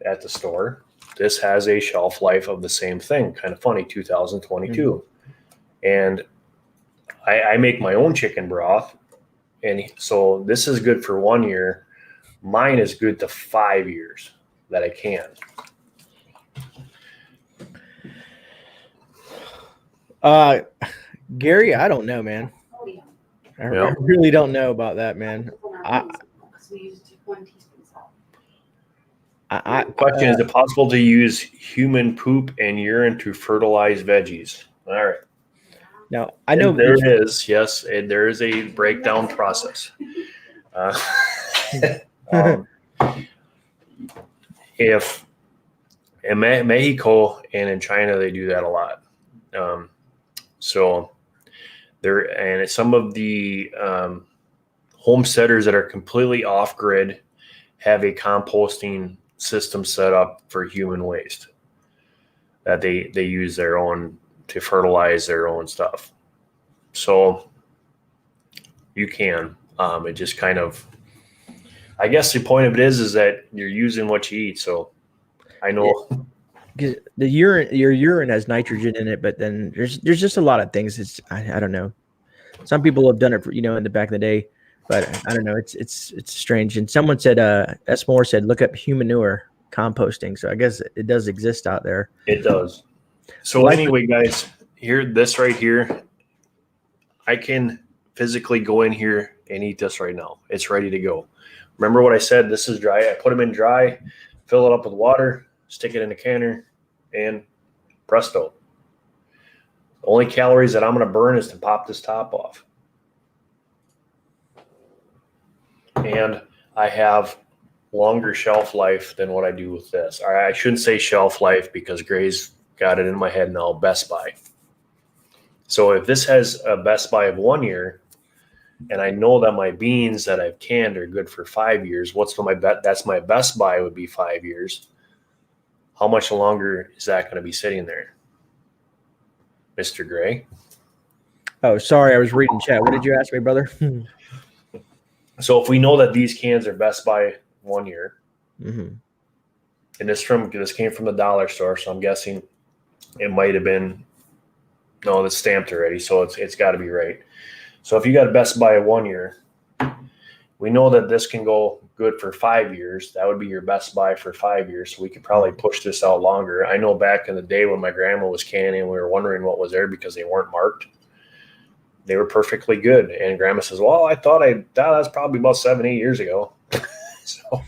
at the store, this has a shelf life of the same thing. Kind of funny, 2022. And I make my own chicken broth. And so this is good for 1 year. Mine is good to 5 years that I can. Gary, I don't know, man. I really don't know about that, man. Question, is it possible to use human poop and urine to fertilize veggies? All right. Now, I know there is, yes, and there is a breakdown process. If in Mexico and in China, they do that a lot. So there, and some of the homesteaders that are completely off grid have a composting system set up for human waste that they use their own to fertilize their own stuff. So you can, it just kind of, I guess the point of it is that you're using what you eat. So I know the urine, your urine has nitrogen in it, but then there's just a lot of things. It's, I don't know. Some people have done it for, in the back of the day, but I don't know. It's strange. And someone said, S. Moore said, look up human manure composting. So I guess it does exist out there. It does. So anyway, guys, this right here, I can physically go in here and eat this right now. It's ready to go. Remember what I said? This is dry. I put them in dry, fill it up with water, stick it in a canner, and presto. The only calories that I'm going to burn is to pop this top off. And I have longer shelf life than what I do with this. Or I shouldn't say shelf life because Grey's got it in my head now, Best Buy. So if this has a Best Buy of 1 year, and I know that my beans that I've canned are good for 5 years, what's my bet? That's my Best Buy would be 5 years. How much longer is that going to be sitting there, Mr. Grey? Oh, sorry, I was reading chat. What did you ask me, brother? So if we know that these cans are Best Buy 1 year, mm-hmm. and this came from the dollar store, so I'm guessing it might have been, no, it's stamped already, so it's got to be right. So if you got a Best Buy of 1 year, we know that this can go good for 5 years. That would be your Best Buy for 5 years. So we could probably push this out longer. I know back in the day when my grandma was canning, we were wondering what was there because they weren't marked. They were perfectly good. And grandma says, well, I thought that's probably about 7-8 years ago. So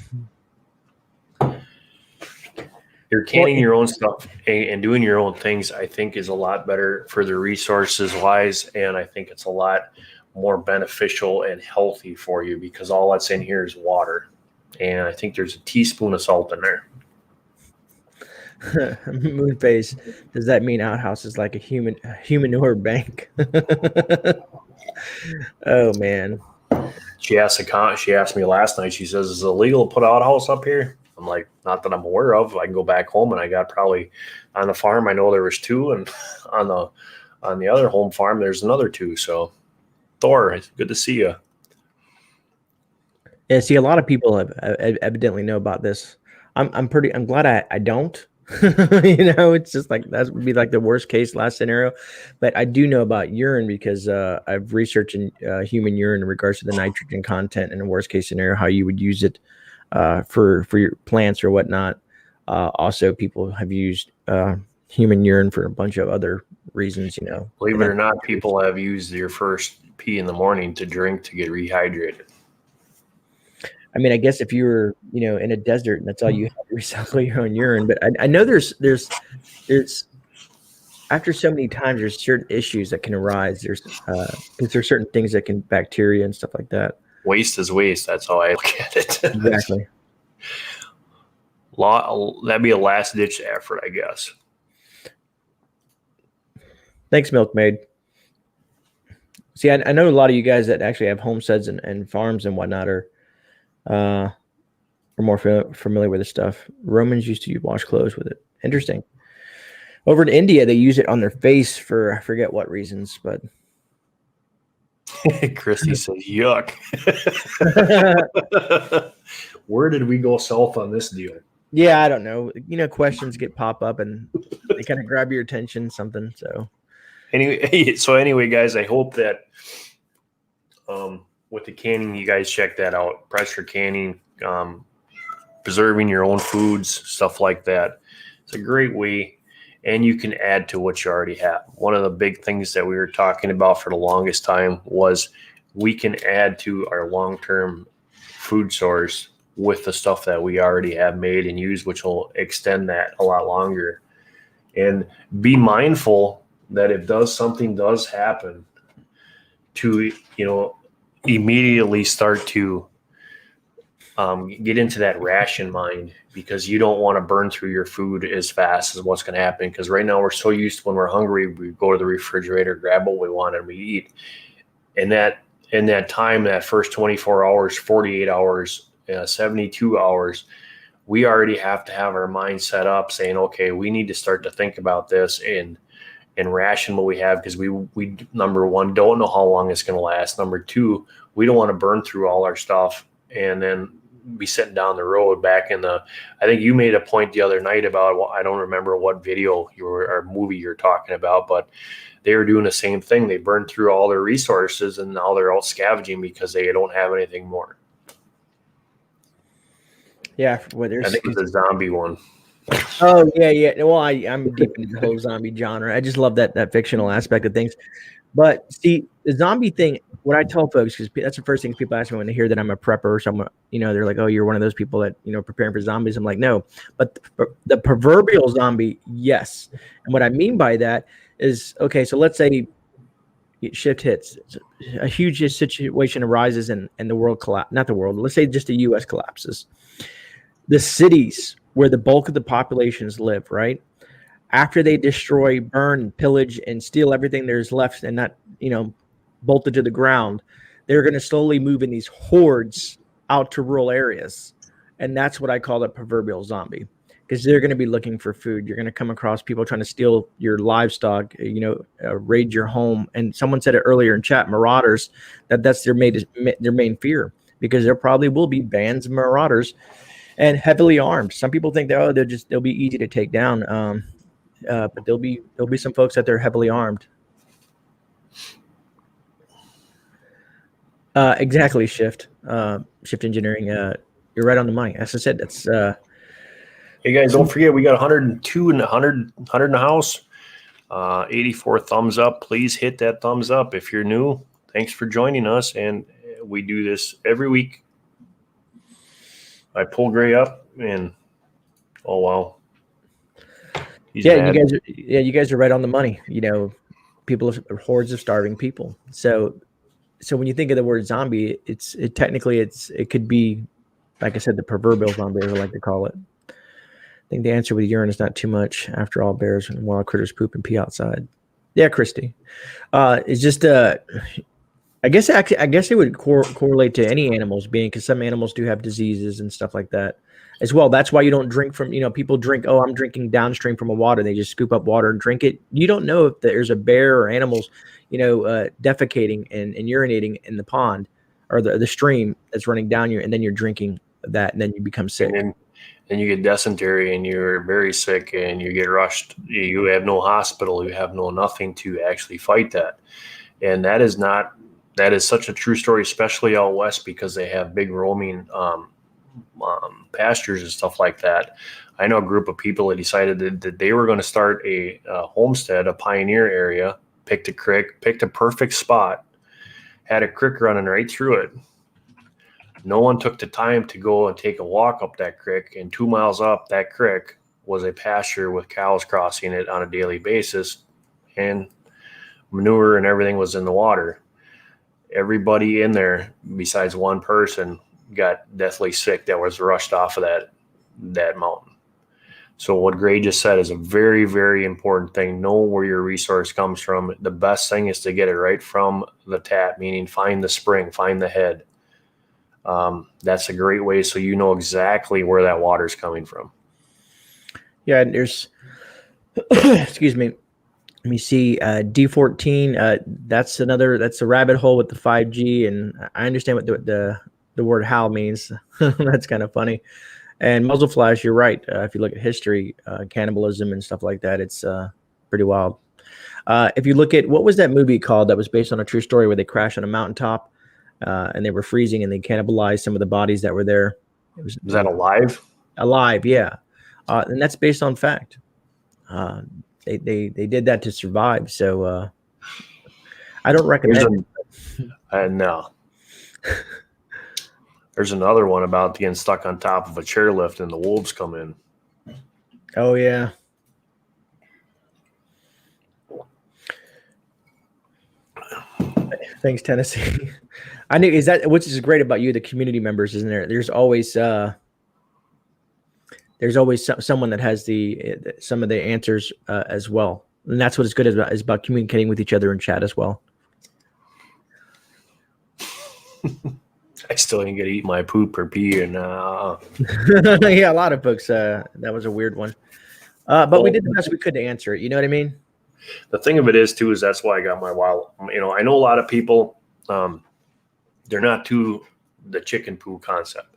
you're canning your own stuff and doing your own things, I think, is a lot better for the resources wise. And I think it's a lot more beneficial and healthy for you because all that's in here is water. And I think there's a teaspoon of salt in there. Moonface, does that mean outhouse is like a human manure bank? Oh man. She asked me last night, she says, is it illegal to put outhouse up here? I'm like, not that I'm aware of. I can go back home and I got probably on the farm, I know there was 2, and on the other home farm there's another 2. So Thor, it's good to see you. Yeah, see, a lot of people have evidently know about this. I'm glad I don't. It's just like that would be like the worst case last scenario. But I do know about urine because I've researched human urine in regards to the nitrogen content and the worst case scenario, how you would use it for your plants or whatnot. Also, people have used human urine for a bunch of other reasons. Believe it or not, people have used your first pee in the morning to drink to get rehydrated. I mean, I guess if you were, in a desert and that's all you have to recycle your own urine, but I know there's after so many times, there's certain issues that can arise. There's certain things that can bacteria and stuff like that. Waste is waste. That's how I look at it. Exactly. That'd be a last ditch effort, I guess. Thanks, Milkmaid. See, I know a lot of you guys that actually have homesteads and farms and whatnot are more familiar with this stuff. Romans used to wash clothes with it. Interesting. Over in India, they use it on their face for I forget what reasons, but Christy says, yuck. Where did we go south on this deal? Yeah, I don't know. Questions pop up and they kind of grab your attention, something. So anyway, guys, I hope that with the canning, you guys check that out. Pressure canning, preserving your own foods, stuff like that. It's a great way, and you can add to what you already have. One of the big things that we were talking about for the longest time was we can add to our long-term food source with the stuff that we already have made and used, which will extend that a lot longer. And be mindful that if something does happen, to immediately start to get into that ration mind, because you don't want to burn through your food as fast as what's going to happen. Because right now we're so used to, when we're hungry, we go to the refrigerator, grab what we want, and we eat. And that in that time, that first 24 hours, 48 hours, 72 hours, we already have to have our mind set up saying, okay, we need to start to think about this and ration what we have, because we number one, don't know how long it's going to last. Number two, we don't want to burn through all our stuff and then be sitting down the road back in the, I think you made a point the other night about, well, I don't remember what video or movie you're talking about, but they were doing the same thing. They burned through all their resources and now they're out scavenging because they don't have anything more. Yeah, I think it's a zombie one. Oh yeah. Well, I'm deep into the whole zombie genre. I just love that fictional aspect of things. But see, the zombie thing, what I tell folks, because that's the first thing people ask me when they hear that I'm a prepper or someone, they're like, oh, you're one of those people that, preparing for zombies. I'm like, no, but the proverbial zombie, yes. And what I mean by that is, okay, so let's say shift hits, a huge situation arises and the world collapses, not the world, let's say just the U.S. collapses. The cities where the bulk of the populations live, right? After they destroy, burn, pillage, and steal everything there's left and not, bolted to the ground, they're going to slowly move in these hordes out to rural areas. And that's what I call the proverbial zombie, because they're going to be looking for food. You're going to come across people trying to steal your livestock, raid your home. And someone said it earlier in chat, marauders, that's their main fear, because there probably will be bands of marauders and heavily armed. Some people think that, they'll be easy to take down. But there'll be some folks that they're heavily armed. Exactly, shift engineering. You're right on the money. As I said, that's. Hey guys, don't forget we got 102 and 100 in the house. 84 thumbs up. Please hit that thumbs up if you're new. Thanks for joining us, and we do this every week. I pull Grey up, and oh wow. You guys are right on the money. People are hordes of starving people. So when you think of the word zombie, it could be, like I said, the proverbial zombie, I like to call it. I think the answer with urine is not too much. After all, bears and wild critters poop and pee outside. Yeah, Christy. It's just I guess it would correlate to any animals being, because some animals do have diseases and stuff like that as well. That's why you don't drink from, people drink, oh, I'm drinking downstream from a water. They just scoop up water and drink it. You don't know if there's a bear or animals, defecating and urinating in the pond or the stream that's running down you, and then you're drinking that, and then you become sick. And then you get dysentery and you're very sick and you get rushed. You have no hospital. You have no nothing to actually fight that. And that is such a true story, especially out west, because they have big roaming pastures and stuff like that. I know a group of people that decided that they were going to start a homestead, a pioneer area, picked a creek, picked a perfect spot, had a creek running right through it. No one took the time to go and take a walk up that creek, and 2 miles up that creek was a pasture with cows crossing it on a daily basis, and manure and everything was in the water. Everybody in there, besides one person, got deathly sick that was rushed off of that mountain. So what Grey just said is a very, very important thing. Know where your resource comes from. The best thing is to get it right from the tap, meaning find the spring, find the head. That's a great way, so you know exactly where that water is coming from. Yeah, and there's, excuse me. Let me see, D14. That's a rabbit hole with the 5G, and I understand what the word "how" means. That's kind of funny. And muzzle flash, you're right. If you look at history, cannibalism and stuff like that, it's pretty wild. If you look at, what was that movie called that was based on a true story where they crashed on a mountaintop and they were freezing and they cannibalized some of the bodies that were there? Was that Alive? Alive, yeah. And that's based on fact. They did that to survive. So I don't recommend it. And there's another one about getting stuck on top of a chairlift and the wolves come in. Oh yeah. Thanks, Tennessee. I knew which is great about you, the community members, isn't there? There's always someone that has some of the answers as well, and that's what it's good about, is about communicating with each other in chat as well. I still didn't get to eat my poop or pee, and yeah, a lot of books. That was a weird one, but we did the best we could to answer it. You know what I mean? The thing of it is too, is that's why I got my wild. I know a lot of people, they're not to the chicken poo concept.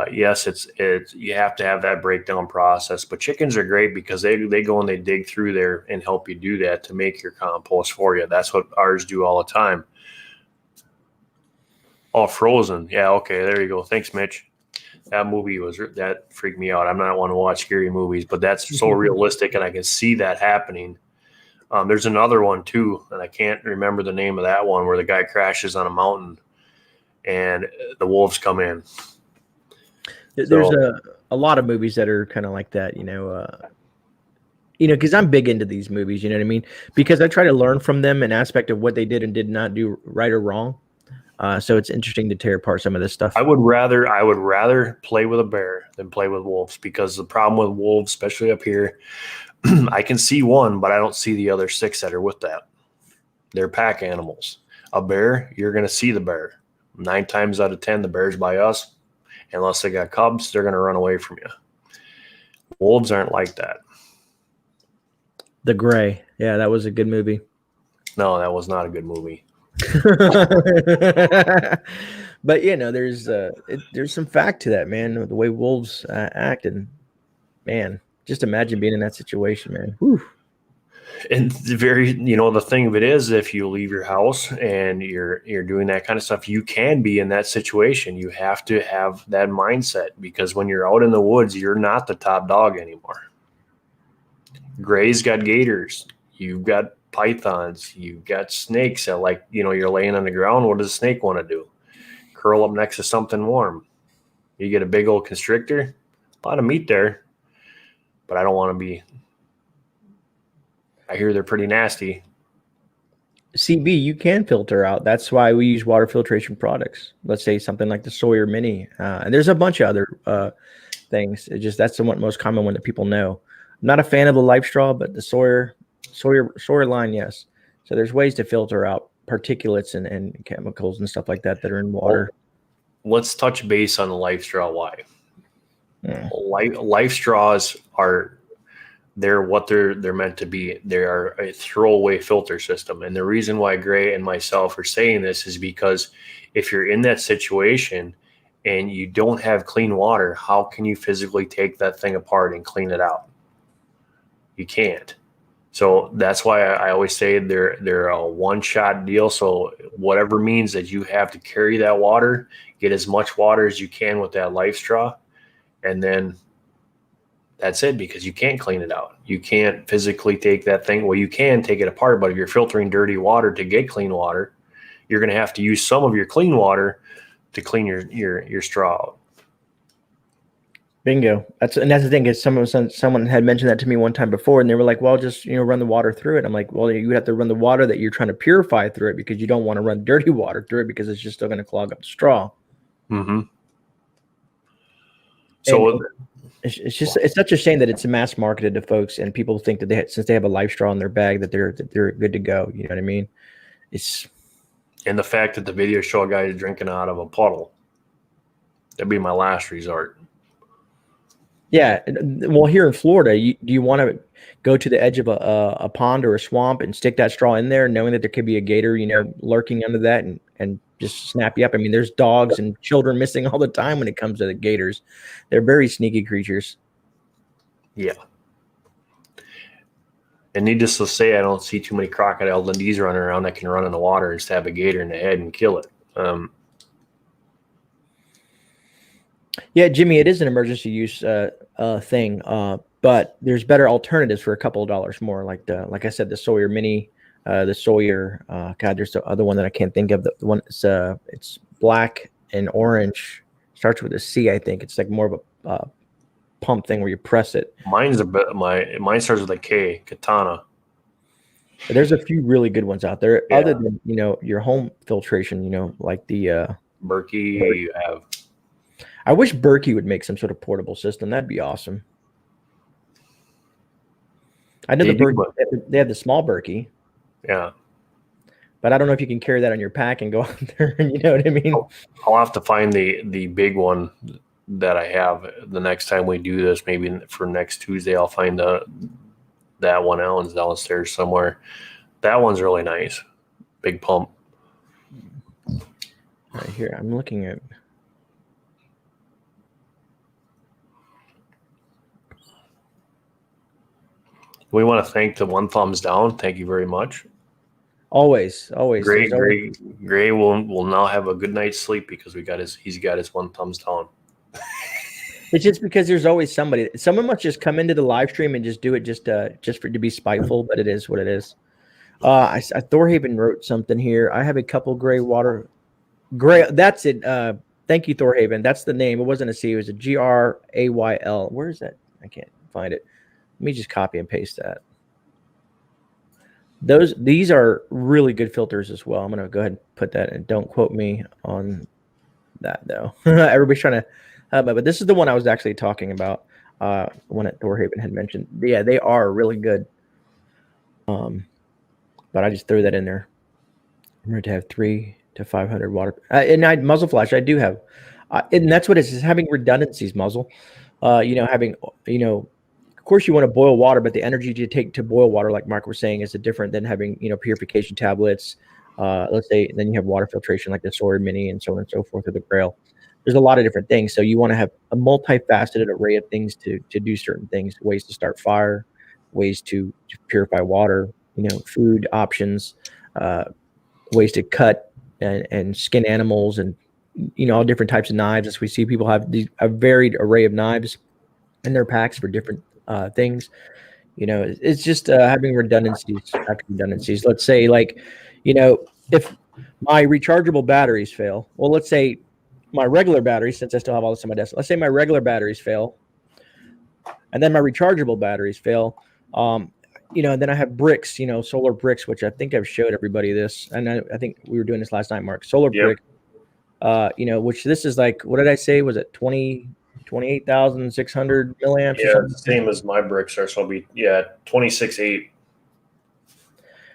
Yes, it's you have to have that breakdown process, but chickens are great because they go and they dig through there and help you do that to make your compost for you. That's what ours do all the time. Oh, Frozen. Yeah, okay, there you go. Thanks, Mitch. That movie that freaked me out. I'm not one to watch scary movies, but that's so realistic, and I can see that happening. There's another one too, and I can't remember the name of that one, where the guy crashes on a mountain and the wolves come in. There's a lot of movies that are kind of like that, because I'm big into these movies, you know what I mean? Because I try to learn from them an aspect of what they did and did not do right or wrong. So it's interesting to tear apart some of this stuff. I would rather play with a bear than play with wolves, because the problem with wolves, especially up here, I can see one, but I don't see the other 6 that are with that. They're pack animals. A bear, you're going to see the bear. 9 times out of 10, the bear's by us. Unless they got cubs, they're going to run away from you. Wolves aren't like that. The Grey. Yeah, that was a good movie. No, that was not a good movie. But there's some fact to that, man. The way wolves act, and man, just imagine being in that situation, man. Whew. And the thing of it is, if you leave your house and you're doing that kind of stuff, you can be in that situation. You have to have that mindset, because when you're out in the woods, you're not the top dog anymore. Grey's got gators. You've got pythons. You've got snakes that, you're laying on the ground. What does a snake want to do? Curl up next to something warm. You get a big old constrictor, a lot of meat there, but I don't want to be. I hear they're pretty nasty. CB, you can filter out. That's why we use water filtration products. Let's say something like the Sawyer Mini. And there's a bunch of other things. That's the most common one that people know. I'm not a fan of the Life Straw, but the Sawyer line, yes. So there's ways to filter out particulates and chemicals and stuff like that are in water. Well, let's touch base on the Life Straw. Why? Yeah. Life straws are what they're meant to be. They are a throwaway filter system. And the reason why Grey and myself are saying this is because if you're in that situation and you don't have clean water, how can you physically take that thing apart and clean it out? You can't. So that's why I always say they're a one-shot deal. So whatever means that you have to carry that water, get as much water as you can with that Life Straw, and then that's it, because you can't clean it out. You can't physically take that thing. Well, you can take it apart, but if you're filtering dirty water to get clean water, you're going to have to use some of your clean water to clean your straw out. Bingo. That's the thing, is someone had mentioned that to me one time before, and they were like, well, just run the water through it. I'm like, well, you have to run the water that you're trying to purify through it, because you don't want to run dirty water through it, because it's just still going to clog up the straw. Mm-hmm. So it's such a shame that it's mass marketed to folks, and people think that since they have a Life Straw in their bag that they're good to go. You know what I mean? And the fact that the video show a guy drinking out of a puddle, that'd be my last resort. Yeah. Well, here in Florida, do you want to go to the edge of a pond or a swamp and stick that straw in there, knowing that there could be a gator, lurking under that and just snap you up? I mean, there's dogs and children missing all the time when it comes to the gators. They're very sneaky creatures. Yeah. And needless to say, I don't see too many crocodile Dundees running around that can run in the water and stab a gator in the head and kill it. Yeah, Jimmy, it is an emergency use thing, but there's better alternatives for a couple of dollars more. Like I said, the Sawyer Mini, the Sawyer. God, there's the other one that I can't think of. The one it's black and orange. Starts with a C, I think. It's like more of a pump thing where you press it. Mine's a bit. Mine starts with a K. Katana. But there's a few really good ones out there, Yeah. other than your home filtration. Like the Berkey. You have. I wish Berkey would make some sort of portable system. That'd be awesome. I know they have the small Berkey. Yeah. But I don't know if you can carry that on your pack and go out there. You know what I mean? I'll have to find the big one that I have the next time we do this. Maybe for next Tuesday, I'll find that one. Alan's downstairs somewhere. That one's really nice. Big pump. Right here, I'm looking at. We want to thank the one thumbs down. Thank you very much. Always. Grey will now have a good night's sleep because he's got his one thumbs down. It's just because there's always somebody. Someone must just come into the live stream and just do it just for it to be spiteful, but it is what it is. Thorhaven wrote something here. I have a couple gray. That's it. Thank you, Thorhaven. That's the name. It wasn't a C. It was a Grayl. Where is that? I can't find it. Let me just copy and paste that. These are really good filters as well. I'm gonna go ahead and put that in. Don't quote me on that though. Everybody's trying to, but this is the one I was actually talking about. One that Thorhaven had mentioned. Yeah, they are really good. But I just threw that in there. I'm going to have 3 to 500 water. And muzzle flash, I do have, and that's what it is having redundancies. Muzzle, having Of course, you want to boil water, but the energy you take to boil water, like Mark was saying, is different than having, purification tablets. Let's say, then you have water filtration like the Sawyer Mini and so on and so forth, or the Grail. There's a lot of different things. So you want to have a multifaceted array of things to do certain things, ways to start fire, ways to purify water, food options, ways to cut and skin animals, and, all different types of knives. As we see, people have a varied array of knives in their packs for different things. It's just having redundancies after redundancies. Let's say, if my rechargeable batteries fail, well, let's say my regular batteries, since I still have all this on my desk, let's say my regular batteries fail, and then my rechargeable batteries fail. And then I have bricks, solar bricks, which I think I've showed everybody this, and I think we were doing this last night, Mark. Solar brick, which this is like, what did I say? Was it 28,600 milliamps? Yeah, the same as my bricks are. So it'll be 26.8.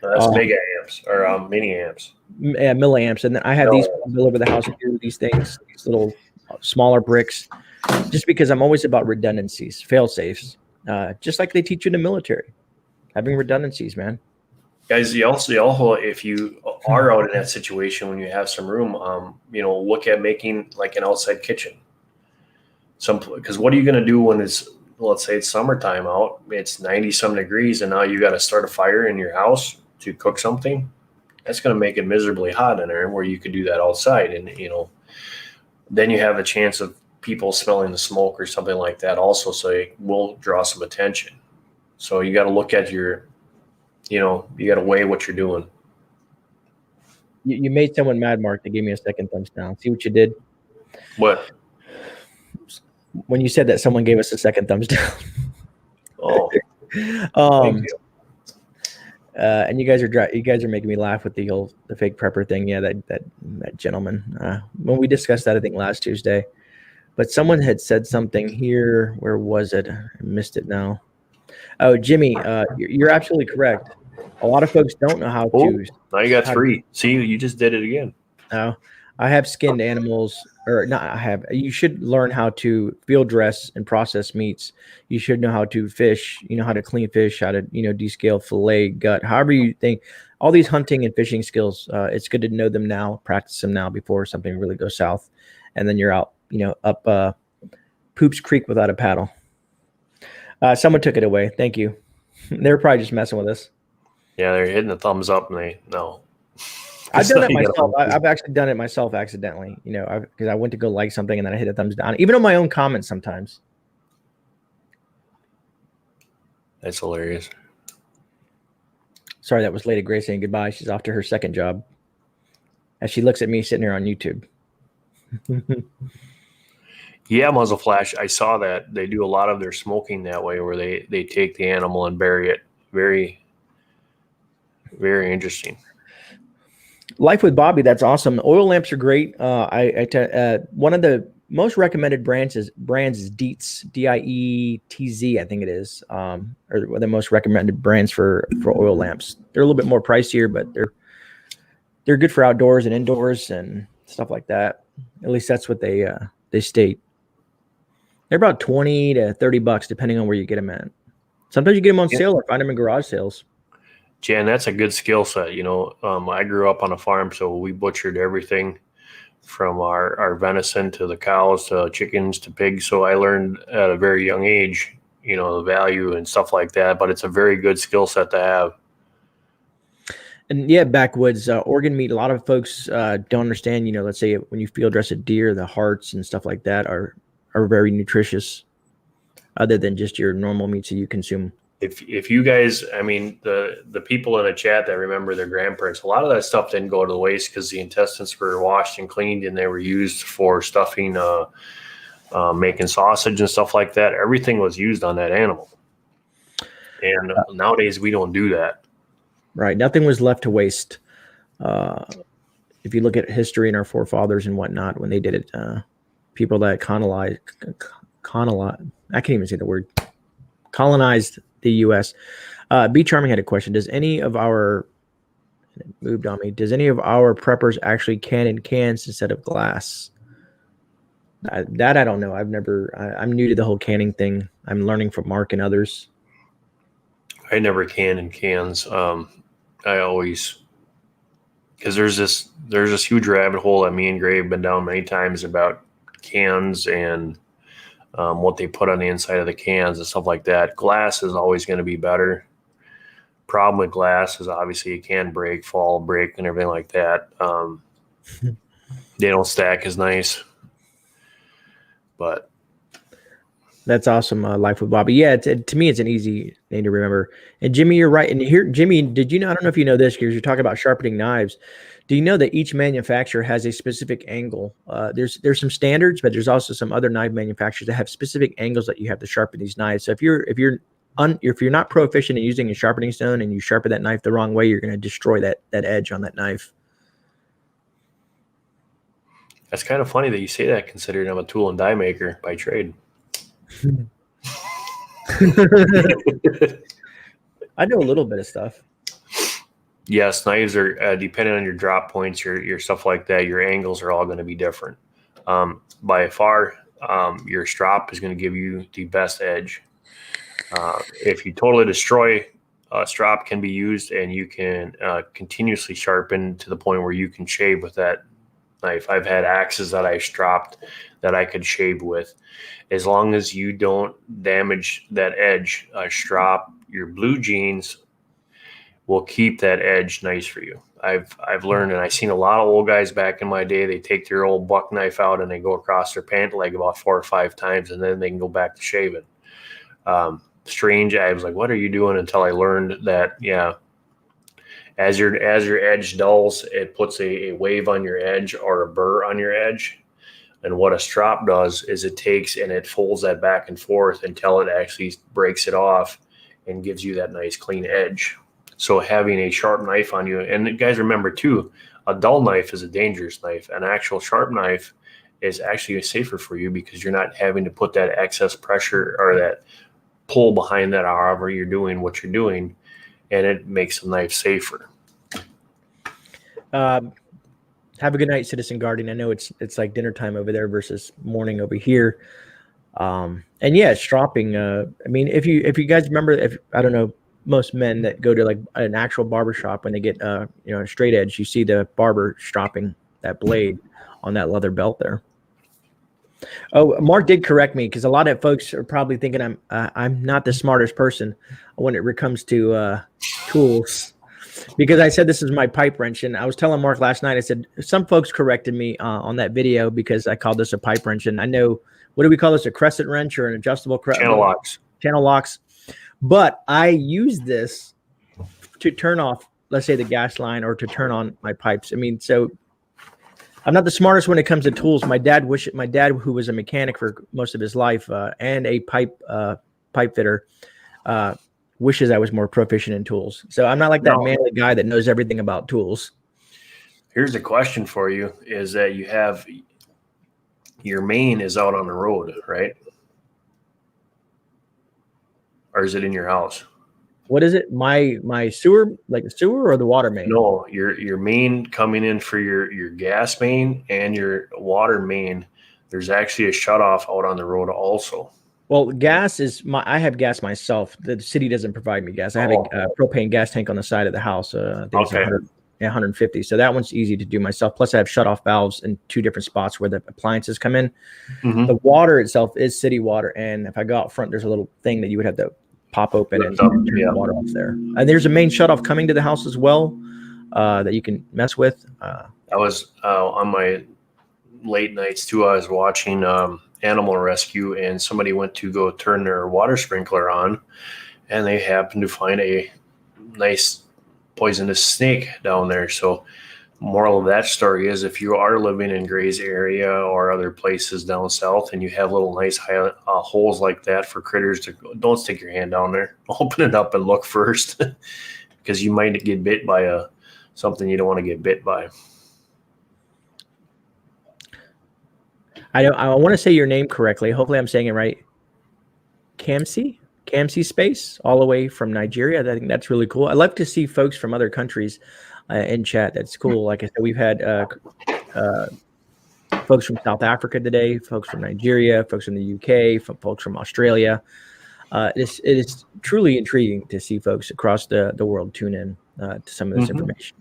That's mega amps or mini amps. Yeah, milliamps, and then I have these all over the house. These things, these little smaller bricks, just because I'm always about redundancies, fail safes, just like they teach you in the military, having redundancies, man. Guys, you also, if you are out in that situation when you have some room, look at making like an outside kitchen. Because what are you going to do when let's say it's summertime out, it's 90-some degrees, and now you got to start a fire in your house to cook something? That's going to make it miserably hot in there, where you could do that outside. And, then you have a chance of people smelling the smoke or something like that also, so it will draw some attention. So you got to look at you got to weigh what you're doing. You made someone mad, Mark. They gave me a second thumbs down. See what you did? What? When you said that, someone gave us a second thumbs down. Oh, thank you. And you guys are making me laugh with the fake prepper thing. Yeah, that gentleman. When we discussed that, I think last Tuesday, but someone had said something here. Where was it? I missed it now. Oh, Jimmy, you're absolutely correct. A lot of folks don't know how to. Now you got 3. See, you just did it again. Oh, I have skinned animals, or not. I have. You should learn how to field dress and process meats. You should know how to fish. You know how to clean fish, how to descale, fillet, gut. However you think, all these hunting and fishing skills. It's good to know them now, practice them now before something really goes south, and then you're out. Up Poops Creek without a paddle. Someone took it away. Thank you. They're probably just messing with us. Yeah, they're hitting the thumbs up, and no. I've done it myself. I've actually done it myself accidentally, because I went to go like something and then I hit a thumbs down, even on my own comments sometimes. That's hilarious. Sorry, that was Lady Grace saying goodbye. She's off to her second job. As she looks at me sitting here on YouTube. Yeah, muzzle flash. I saw that they do a lot of their smoking that way, where they take the animal and bury it. Very, very interesting. Life with Bobby, that's awesome. Oil lamps are great. One of the most recommended brands is Dietz, Dietz, I think it is, or the most recommended brands for oil lamps. They're a little bit more pricier, but they're good for outdoors and indoors and stuff like that. At least that's what they state. They're about $20 to $30 depending on where you get them at. Sometimes you get them on sale or find them in garage sales. Jan, that's a good skill set. You know, I grew up on a farm, so we butchered everything from our venison to the cows to chickens to pigs. So I learned at a very young age, you know, the value and stuff like that. But it's a very good skill set to have. And yeah, backwoods, organ meat. A lot of folks don't understand. You know, let's say when you field dress a deer, the hearts and stuff like that are very nutritious, other than just your normal meats that you consume. If you guys, I mean, the people in the chat that remember their grandparents, a lot of that stuff didn't go to the waste because the intestines were washed and cleaned and they were used for stuffing, making sausage and stuff like that. Everything was used on that animal. And nowadays we don't do that. Right. Nothing was left to waste. If you look at history and our forefathers and whatnot, when they did it, people that colonized, I can't even say the word, colonized the U.S. B Charming had a question. Does any of our preppers actually can in cans instead of glass? That I don't know. I'm new to the whole canning thing. I'm learning from Mark and others. I never can in cans. I always, because there's this huge rabbit hole that me and Gray have been down many times about cans and what they put on the inside of the cans and stuff like that. Glass is always going to be better. Problem with glass is obviously it can break, fall, break, and everything like that. They don't stack as nice. But that's awesome. Life with Bobby. Yeah, to me, it's an easy thing to remember. And Jimmy, you're right. And here, Jimmy, did you know? I don't know if you know this because you're talking about sharpening knives. Do you know that each manufacturer has a specific angle? There's some standards, but there's also some other knife manufacturers that have specific angles that you have to sharpen these knives. So if you're not proficient in using a sharpening stone and you sharpen that knife the wrong way, you're going to destroy that edge on that knife. That's kind of funny that you say that, considering I'm a tool and die maker by trade. I know a little bit of stuff. Yes, knives are depending on your drop points, your stuff like that. Your angles are all going to be different. By far, your strop is going to give you the best edge. If you totally destroy, a strop can be used, and you can continuously sharpen to the point where you can shave with that knife. I've had axes that I stropped that I could shave with. As long as you don't damage that edge, strop, your blue jeans will keep that edge nice for you. I've learned, and I've seen a lot of old guys back in my day, they take their old buck knife out and they go across their pant leg about 4 or 5 times, and then they can go back to shaving. Strange. I was like, what are you doing? Until I learned that, yeah, as your edge dulls, it puts a wave on your edge or a burr on your edge. And what a strop does is it takes and it folds that back and forth until it actually breaks it off and gives you that nice clean edge. So having a sharp knife on you, and guys remember too, a dull knife is a dangerous knife. An actual sharp knife is actually safer for you because you're not having to put that excess pressure or that pull behind that however you're doing what you're doing, and it makes the knife safer. Have a good night, Citizen Guardian. I know it's like dinner time over there versus morning over here. And yeah, stropping. I mean, if you guys remember, I don't know, most men that go to like an actual barber shop, when they get a straight edge, you see the barber stropping that blade on that leather belt there. Oh, Mark did correct me, because a lot of folks are probably thinking I'm not the smartest person when it comes to tools, because I said this is my pipe wrench, and I was telling Mark last night, I said some folks corrected me on that video because I called this a pipe wrench, and I know, what do we call this, a crescent wrench or an adjustable channel locks. Channel locks. But I use this to turn off, let's say, the gas line or to turn on my pipes. I mean, so I'm not the smartest when it comes to tools. My dad, who was a mechanic for most of his life and a pipe fitter, wishes I was more proficient in tools. So I'm not like that manly guy that knows everything about tools. Here's a question for you: is that you have your main is out on the road, right? Or is it in your house? What is it? My sewer, like the sewer or the water main? No, your main coming in for your gas main and your water main. There's actually a shutoff out on the road also. Well, gas is I have gas myself. The city doesn't provide me gas. I have a propane gas tank on the side of the house. I think it's 150. So that one's easy to do myself. Plus, I have shutoff valves in 2 different spots where the appliances come in. Mm-hmm. The water itself is city water, and if I go out front, there's a little thing that you would have to pop open and turn the water off there. And there's a main shutoff coming to the house as well that you can mess with. I was on my late nights too. I was watching Animal Rescue, and somebody went to go turn their water sprinkler on, and they happened to find a nice poisonous snake down there. So moral of that story is, if you are living in Grey's area or other places down south and you have little nice holes like that for critters to go, don't stick your hand down there. Open it up and look first because you might get bit by something you don't want to get bit by. I want to say your name correctly. Hopefully I'm saying it right. Kamsi Space, all the way from Nigeria. I think that's really cool. I love to see folks from other countries in chat. That's cool. Like I said, we've had folks from South Africa today, folks from Nigeria, folks from the UK, folks from Australia. It is truly intriguing to see folks across the world tune in to some of this information.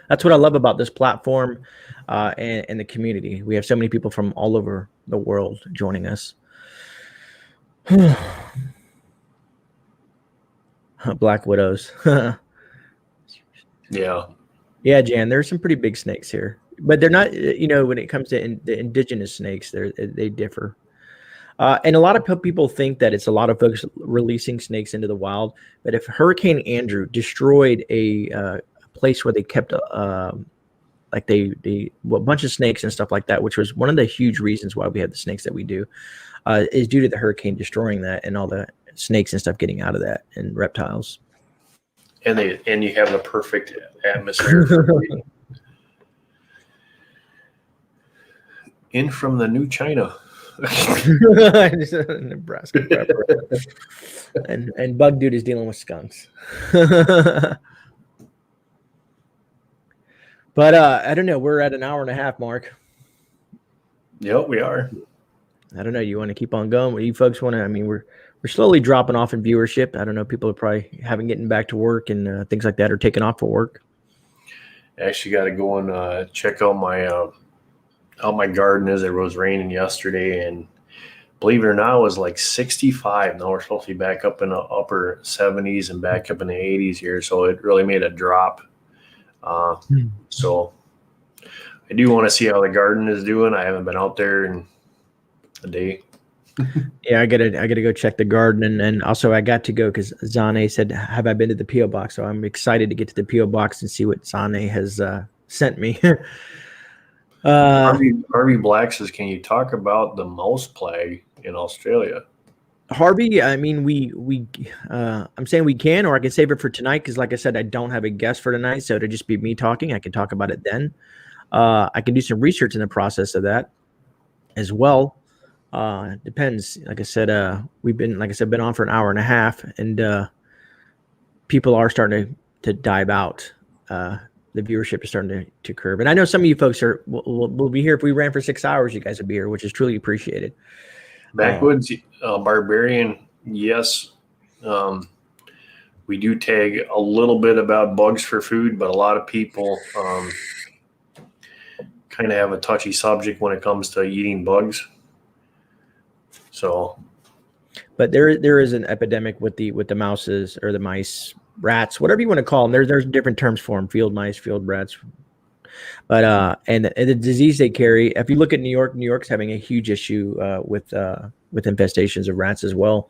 That's what I love about this platform and the community. We have so many people from all over the world joining us. Black widows. Yeah, Jan, there's some pretty big snakes here, but they're not, when it comes to the indigenous snakes, they differ. And a lot of people think that it's a lot of folks releasing snakes into the wild, but if Hurricane Andrew destroyed a place where they kept a bunch of snakes and stuff like that, which was one of the huge reasons why we have the snakes that we do, is due to the hurricane destroying that and all the snakes and stuff getting out of that, and reptiles. And you have the perfect atmosphere for breeding. In from the new China. Nebraska pepper. and Bug Dude is dealing with skunks. But I don't know. We're at an hour and a half mark. Yep, we are. I don't know. You want to keep on going? What do you folks want to? I mean, we're slowly dropping off in viewership. I don't know. People are probably getting back to work and things like that, or taking off for work. Actually, got to go and check out my garden as it was raining yesterday, and believe it or not, it was like 65. Now we're supposed to be back up in the upper 70s and back up in the 80s here. So it really made a drop. So I do want to see how the garden is doing. I haven't been out there in a day. Yeah, I gotta go check the garden, and also I got to go because Zane said, "Have I been to the P.O Box?" So I'm excited to get to the P.O Box and see what Zane has sent me. Harvey Black says, "Can you talk about the mouse plague in Australia?" Harvey, I mean, I'm saying we can, or I can save it for tonight because, like I said, I don't have a guest for tonight, so it'll just be me talking. I can talk about it then. I can do some research in the process of that as well. Depends. Like I said, we've been on for an hour and a half, and people are starting to dive out. The viewership is starting to curve, and I know some of you folks will be here. If we ran for 6 hours, you guys would be here, which is truly appreciated. Backwoods Barbarian, yes. We do tag a little bit about bugs for food, but a lot of people kind of have a touchy subject when it comes to eating bugs. So, but there is an epidemic with the mouses or the mice, rats, whatever you want to call them. There's different terms for them: field mice, field rats. But and the disease they carry. If you look at New York's having a huge issue with infestations of rats as well.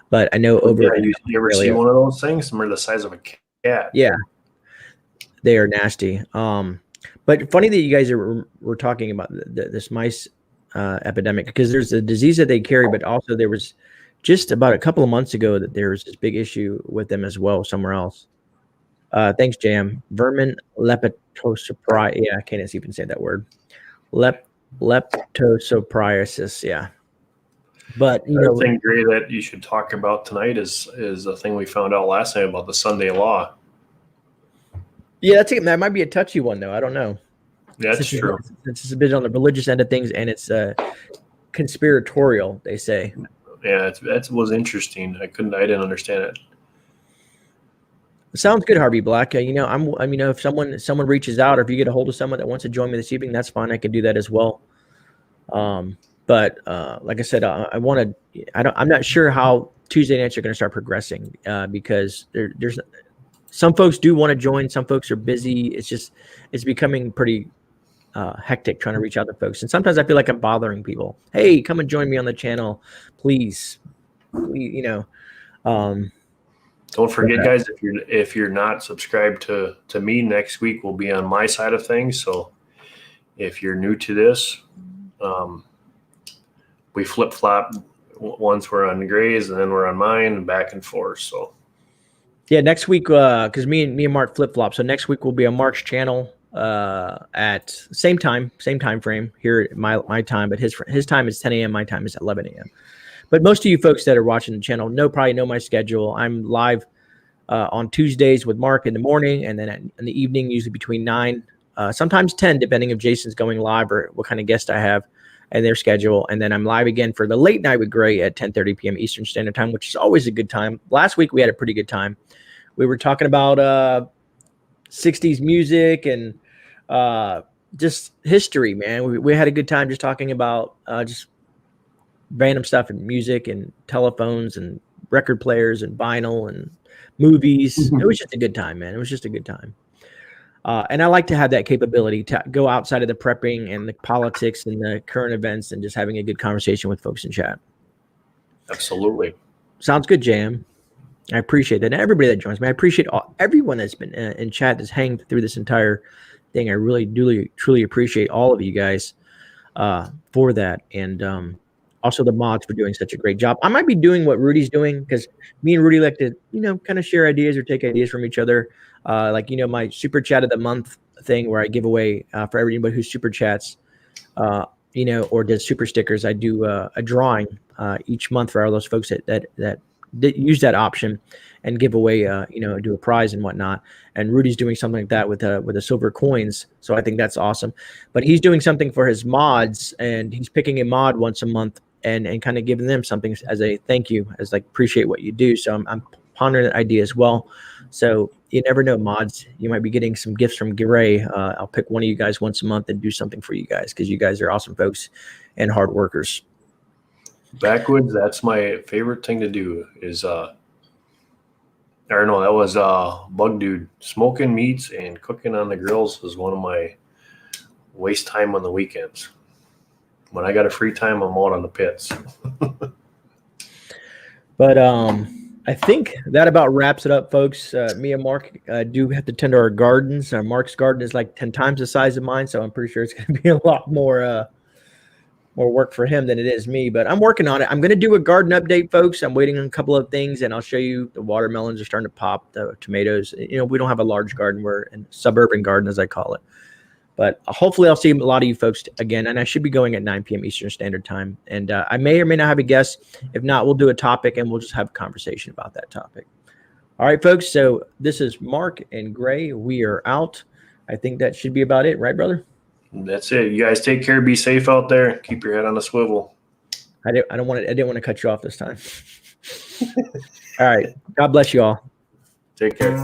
But I know over. You ever see one of those things? They're the size of a cat. Yeah, they are nasty. But funny that you guys were talking about this mice epidemic, because there's a disease that they carry, but also there was just about a couple of months ago that there was this big issue with them as well somewhere else. Thanks, Jam. Vermin leptospirosis. Yeah, I can't even say that word. Leptospirosis. Yeah. But you know, thing, Gray, that you should talk about tonight is the thing we found out last night about the Sunday law. Yeah, that might be a touchy one, though. I don't know. That's true. It's a bit on the religious end of things, and it's conspiratorial, they say. Yeah, that was interesting. I didn't understand it. Sounds good, Harvey Black. You know, if someone reaches out, or if you get a hold of someone that wants to join me this evening, that's fine. I can do that as well. But like I said, I'm not sure how Tuesday nights are going to start progressing, because there's some folks do want to join. Some folks are busy. It's becoming pretty hectic trying to reach out to folks. And sometimes I feel like I'm bothering people. Hey, come and join me on the channel, please. You know, don't forget, guys, if you're not subscribed to me, next week will be on my side of things. So if you're new to this, we flip flop. Once we're on Grey's, and then we're on mine, and back and forth. So yeah, next week, because me and Mark flip flop. So next week will be on Mark's channel at same time frame here at my time, but his time is 10 a.m. My time is 11 a.m. But most of you folks that are watching the channel probably know my schedule. I'm live on Tuesdays with Mark in the morning, and then in the evening, usually between 9, sometimes 10, depending if Jason's going live or what kind of guest I have and their schedule. And then I'm live again for the late night with Grey at 10:30 p.m. Eastern Standard Time, which is always a good time. Last week we had a pretty good time. We were talking about 60s music and just history, man. We had a good time just talking about just random stuff and music and telephones and record players and vinyl and movies. Mm-hmm. It was just a good time, man. It was just a good time. And I like to have that capability to go outside of the prepping and the politics and the current events and just having a good conversation with folks in chat. Absolutely. Sounds good, Jam. I appreciate that. And everybody that joins me, I appreciate everyone that's been in chat that's hanging through this entire thing. I really, truly appreciate all of you guys for that. And also the mods for doing such a great job. I might be doing what Rudy's doing, because me and Rudy like to, kind of share ideas or take ideas from each other. Like, my super chat of the month thing where I give away for everybody who super chats, or does super stickers. I do a drawing each month for all those folks that use that option and give away, do a prize and whatnot. And Rudy's doing something like that with the silver coins. So I think that's awesome. But he's doing something for his mods, and he's picking a mod once a month and kind of giving them something as a thank you, as like, appreciate what you do. So I'm pondering that idea as well. So you never know, mods, you might be getting some gifts from Grey. I'll pick one of you guys once a month and do something for you guys, because you guys are awesome folks and hard workers. Backwoods, that's my favorite thing to do is that was Bug Dude. Smoking meats and cooking on the grills is one of my waste time on the weekends. When I got a free time, I'm out on the pits. But I think that about wraps it up, folks. Me and Mark do have to tend to our gardens. Mark's garden is like 10 times the size of mine, so I'm pretty sure it's going to be a lot more work for him than it is me. But I'm working on it. I'm going to do a garden update, folks. I'm waiting on a couple of things, and I'll show you the watermelons are starting to pop, the tomatoes. We don't have a large garden. We're in suburban garden, as I call it. But hopefully I'll see a lot of you folks again, and I should be going at 9 p.m. Eastern Standard Time. And I may or may not have a guest. If not, we'll do a topic, and we'll just have a conversation about that topic. All right, folks. So this is Mark and Grey. We are out. I think that should be about it. Right, brother? That's it. You guys take care. Be safe out there. Keep your head on a swivel. I didn't want to cut you off this time. All right. God bless you all. Take care.